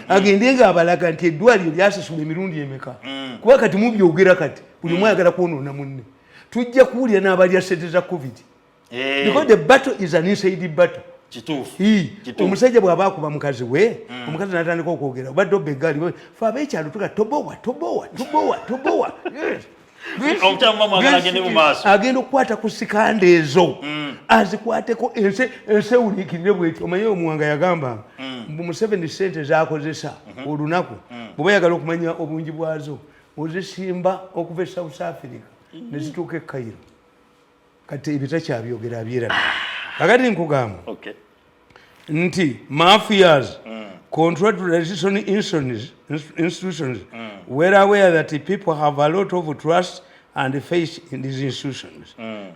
agende ng'abalaga nti eddwaliro lyasasula emirundi emeka kuba kati mubyogera kati buli omu ayagala kwonoona munne tujja kuwulira n'abalya sente za covid because the battle is an inside battle. Omusajja bw'aba akuba mukazi we omukazi n'atandika okwogera obadde obba eggaali fe ab'ekyalo tuga tobowa agenda okukwata ku sikanda ezo azikwateko ensewuliikirire bweti omanye omuwanga yagambanga mbu Museveni sente z'akozesa olunaku bw'oba yagala okumanya obungi bwazo ozisimba okuva e South Africa ne zituuka e Cairo kati ebyo takyabyogera abyerana kakati nkugamba nti mafias control traditional institutions were aware that people have a lot of trust and faith in these institutions.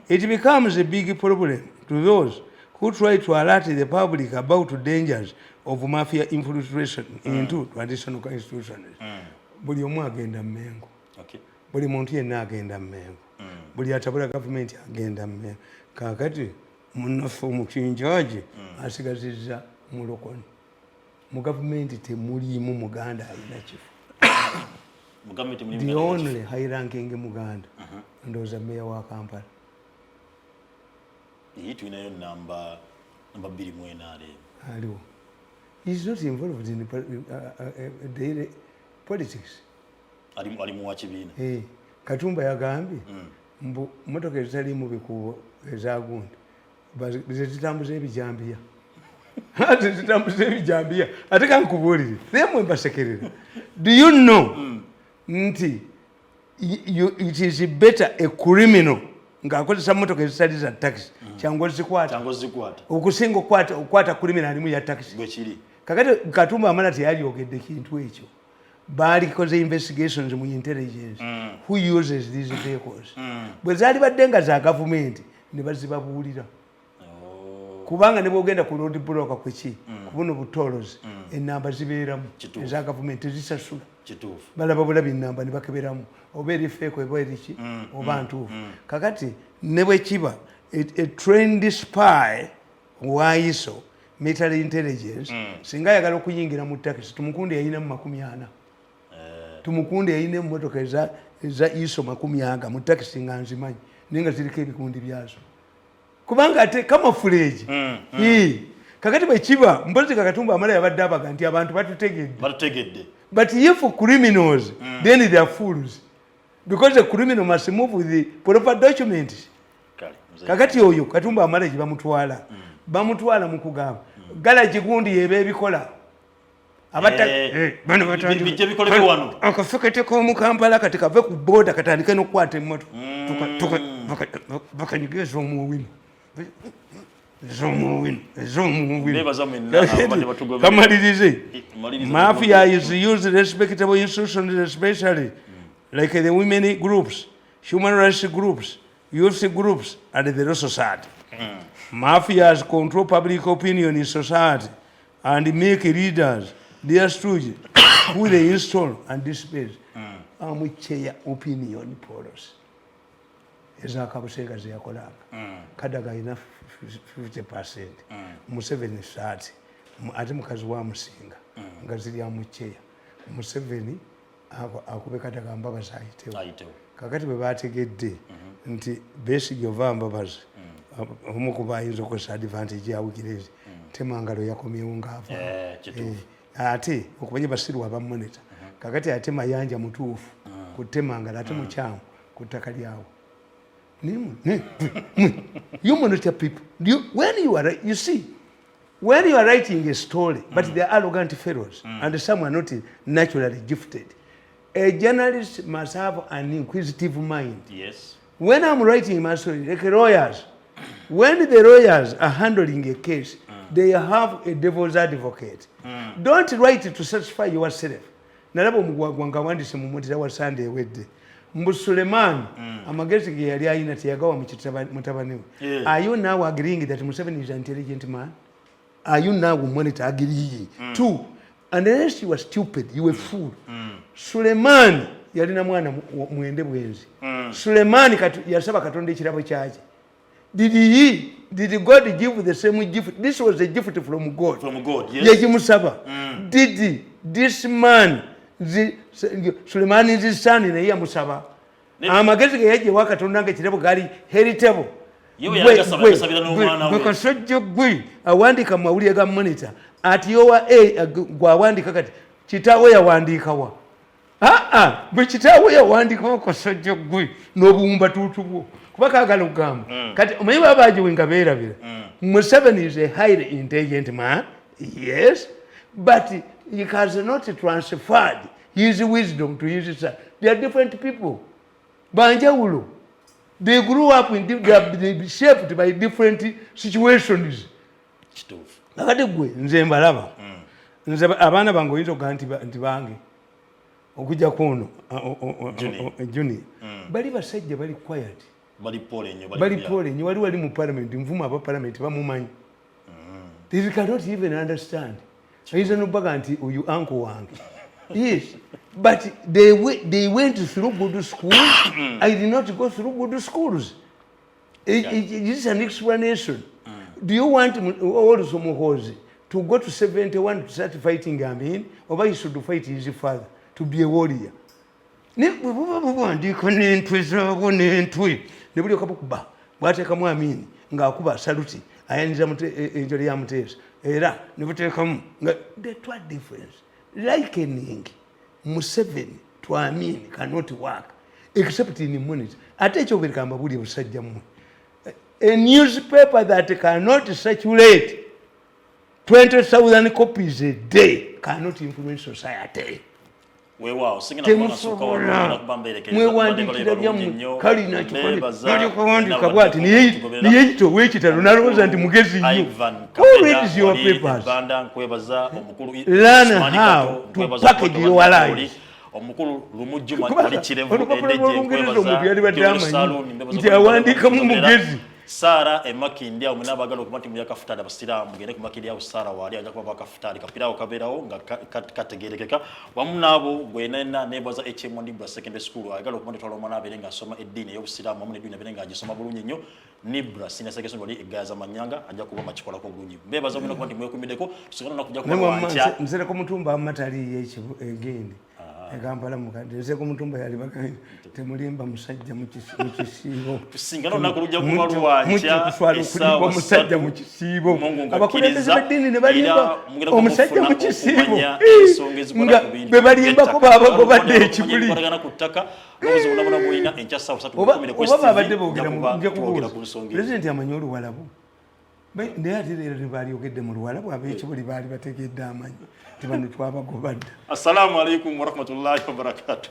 It becomes a big problem to those who try to alert the public about dangers of mafia infiltration into traditional institutions. Buli omu agenda Mmengo, buli muntu yenna agenda Mmengo, buli atabula gavumenti agenda Mmengo. Kakati munnaffe omukinjaaji asigazizza mulokoni mu gavumenti temuliimu muganda alina kifo the only high ranking muganda ndowooza meya wa Kampala tulinayo namba 2 mu NRM aliwo. He is not involved in daily politics. Ali mu wakibiina. Katumba yagambye mbu motoka ezitali mu bikubo ezagundi zitambuza ebijambiya zitambuza ebijambiya ate kankubuulire naye mbasekerera. Do you know nti it is better a criminal ng'akozesa motoka ezitali za taxi kyangu ozikwata okusinga okukwata criminal alimu ya taxi bwekiri. Kakati Katumba amala teyaliogedde kintu ekyo. Balikoze investigations mu intelligence who uses these vehicles bwe zaali badde nga za gavumenti ne bazibabuulira kubanga ne bwogenda ku road block kweki kubuno butolozi enamba zibeeramu eza gavumenti zisasula balaba bulabi enamba ne bakeberamu oba eri feeko eba eriki oba ntuufu. Kakati ne bwe kiba a trained spy wa ISO military intelligence singa ayagala okuyingira mu taxi tumukunde yayina mu 40 tumukunde yayina emmotoka eza ISO 40 mu taxi nga nzimanyi naye nga ziriko ebikundi byazo kubanga ate camouflage. Kakati bwe kiba mpozi Katumba amala yabadde abaga nti abantu batutegedde but if criminals then they are fools because the criminal must move with the proper documents. Kakati oyo Katumba amala gye bamutwala mu kugamba gala gigundi yebe ebikola akafekete k'omu Kampala kati kave ku boda katandike n'okukwata emmotoka bakanyigeza omuwino kamalirize. Mafia is used respectable institutions especially like the women groups, human rights groups, youth groups and the law society. Mafias control public opinion in society and make leaders their stooges who they install and displace. Amucheya opinion polls. Eza Kabusenga ziyakolanga. Kadaga ina 50%. Museveni 30. Ate mukazi wa Musinga. Nga ziri amucheya. Museveni akube kataga mbabazi ayitewo kakati bwe bategedde nti Besigye ova mbabazi omu kuba ayinza okukozesa advantage ya Wikirezi temangalo yakomyewo ngaava ate okumanya basirwa abamonita kakati ate mayanja mutuufu ku temangalo ate mukyamu ku ttaka lyawo you monitor people when you are writing a story but they are arrogant fellows and some are not naturally gifted. A journalist must have an inquisitive mind. Yes. When I'm writing my story, like lawyers, when the lawyers are handling a case, they have a devil's advocate. Don't write to satisfy yourself. Nalabo mugwagwanga wandise mu mutira wa Sunday wedde. Mbu Suleiman amagezi ge yali ayina tiyagawa mutabani we. Are you now agreeing that Museveni is an intelligent man? Are you now monitor agreeing? Two, unless you were stupid, you were fool. Suleiman yalina mwana mwende bwenzi. Suleiman yasaba Katonda ekirabo kyaki. Did God give the same gift? This was a gift from God. From God, yes. Yakimusaba. Did this man Suleiman is his son in a musaba. Amagezi ge yaje wa Katonda ng'ekirabo gali heritable. Kasojjo gwe awandika mawulire ga monitor ati yowa gwawandika kati kitaawe yawandiikawa bwe kitaawe yawandiikawa kasojjo gwe n'obuwumba tuutubwo kuba kaagala okugamba kati omanyi baba agiwenga beerabira Museveni is a highly intelligent man, yes, but he has not transferred his wisdom to his son. They are different people. Banjawulo. They grew up they be shaped by different situations. Nakati gwe nze mbalaba. Nze abaana bange oyinza okugaa nti bange okujja kuno Juni. Bali basajja bali quiet. Bali pole nnyo wali mu parliament nvuma aba parliament bamumanyi. They cannot even understand. Ayinza n'obbaga nti oyu uncle wange. Yes, but they went through good schools. I did not go through good schools. It is an explanation. Do you want also Muhozi to go to 71 to start fighting Amin, or he should fight his father to be a warrior? Bwateekamu Amin ng'akuba saluti ayaniriza enjole ya Muteesa era ne buteekamu the two difference. Likening Museveni to Amin cannot work except in monitor. Ate ekyo bwekamba buli busajja mmwe. A newspaper that cannot circulate 20,000 copies a day cannot influence society. Wewa singina mwana suka wa kubambelekeza. Mwewandikira byammwe kali nakyo bwati niye kito wekitalo nalowooza nti mugezi nnyo. Who reads your papers? Learn how to package your life. Omukulu lumujju wali kirevu edeje nkwebaza nti awandiikamu mugezi. Sara emakindi awo mwina abagala okumati mu yakafutali abasiraamu mugende ku makindi awo Sara wali ajja kuba bakafutali kapirawo kabeerawo nga kategeerekeka wamu n'abo gwenena nebaza HM Nibra Secondary School ayagala okumati twala omwana abeere ng'asoma eddiini ey'obusiraamu wamu n'eddiini abeere ng'agisoma bulungi nnyo Nibra Senior Secondary School wali egayaza Manyanga ajja kuba makikolako bulungi mbebaza mwina okumati mwekumiddeko tusigala nakujja kuba wankya nzereko mutumba amatali y'egende Kampala mukadde nze ku mutumba yali bakanye temulimba musajja mu kisiibo tusingana nakulujja kuba luwankya esawa musajja mu kisiibo abakulembeze b'eddiini ne balimba omusajja mu kisiibo nga be balimbako babagobadde ekibuli oba babadde boogera nja kubuuza pulezidenti amanyi oluwalabu naye ate leero tebalyogedde mu luwalabu ab'ekibuli baali bategedde amanyi tibano twabagobadde. Assalamu alaikum warahmatullahi wabarakatuh.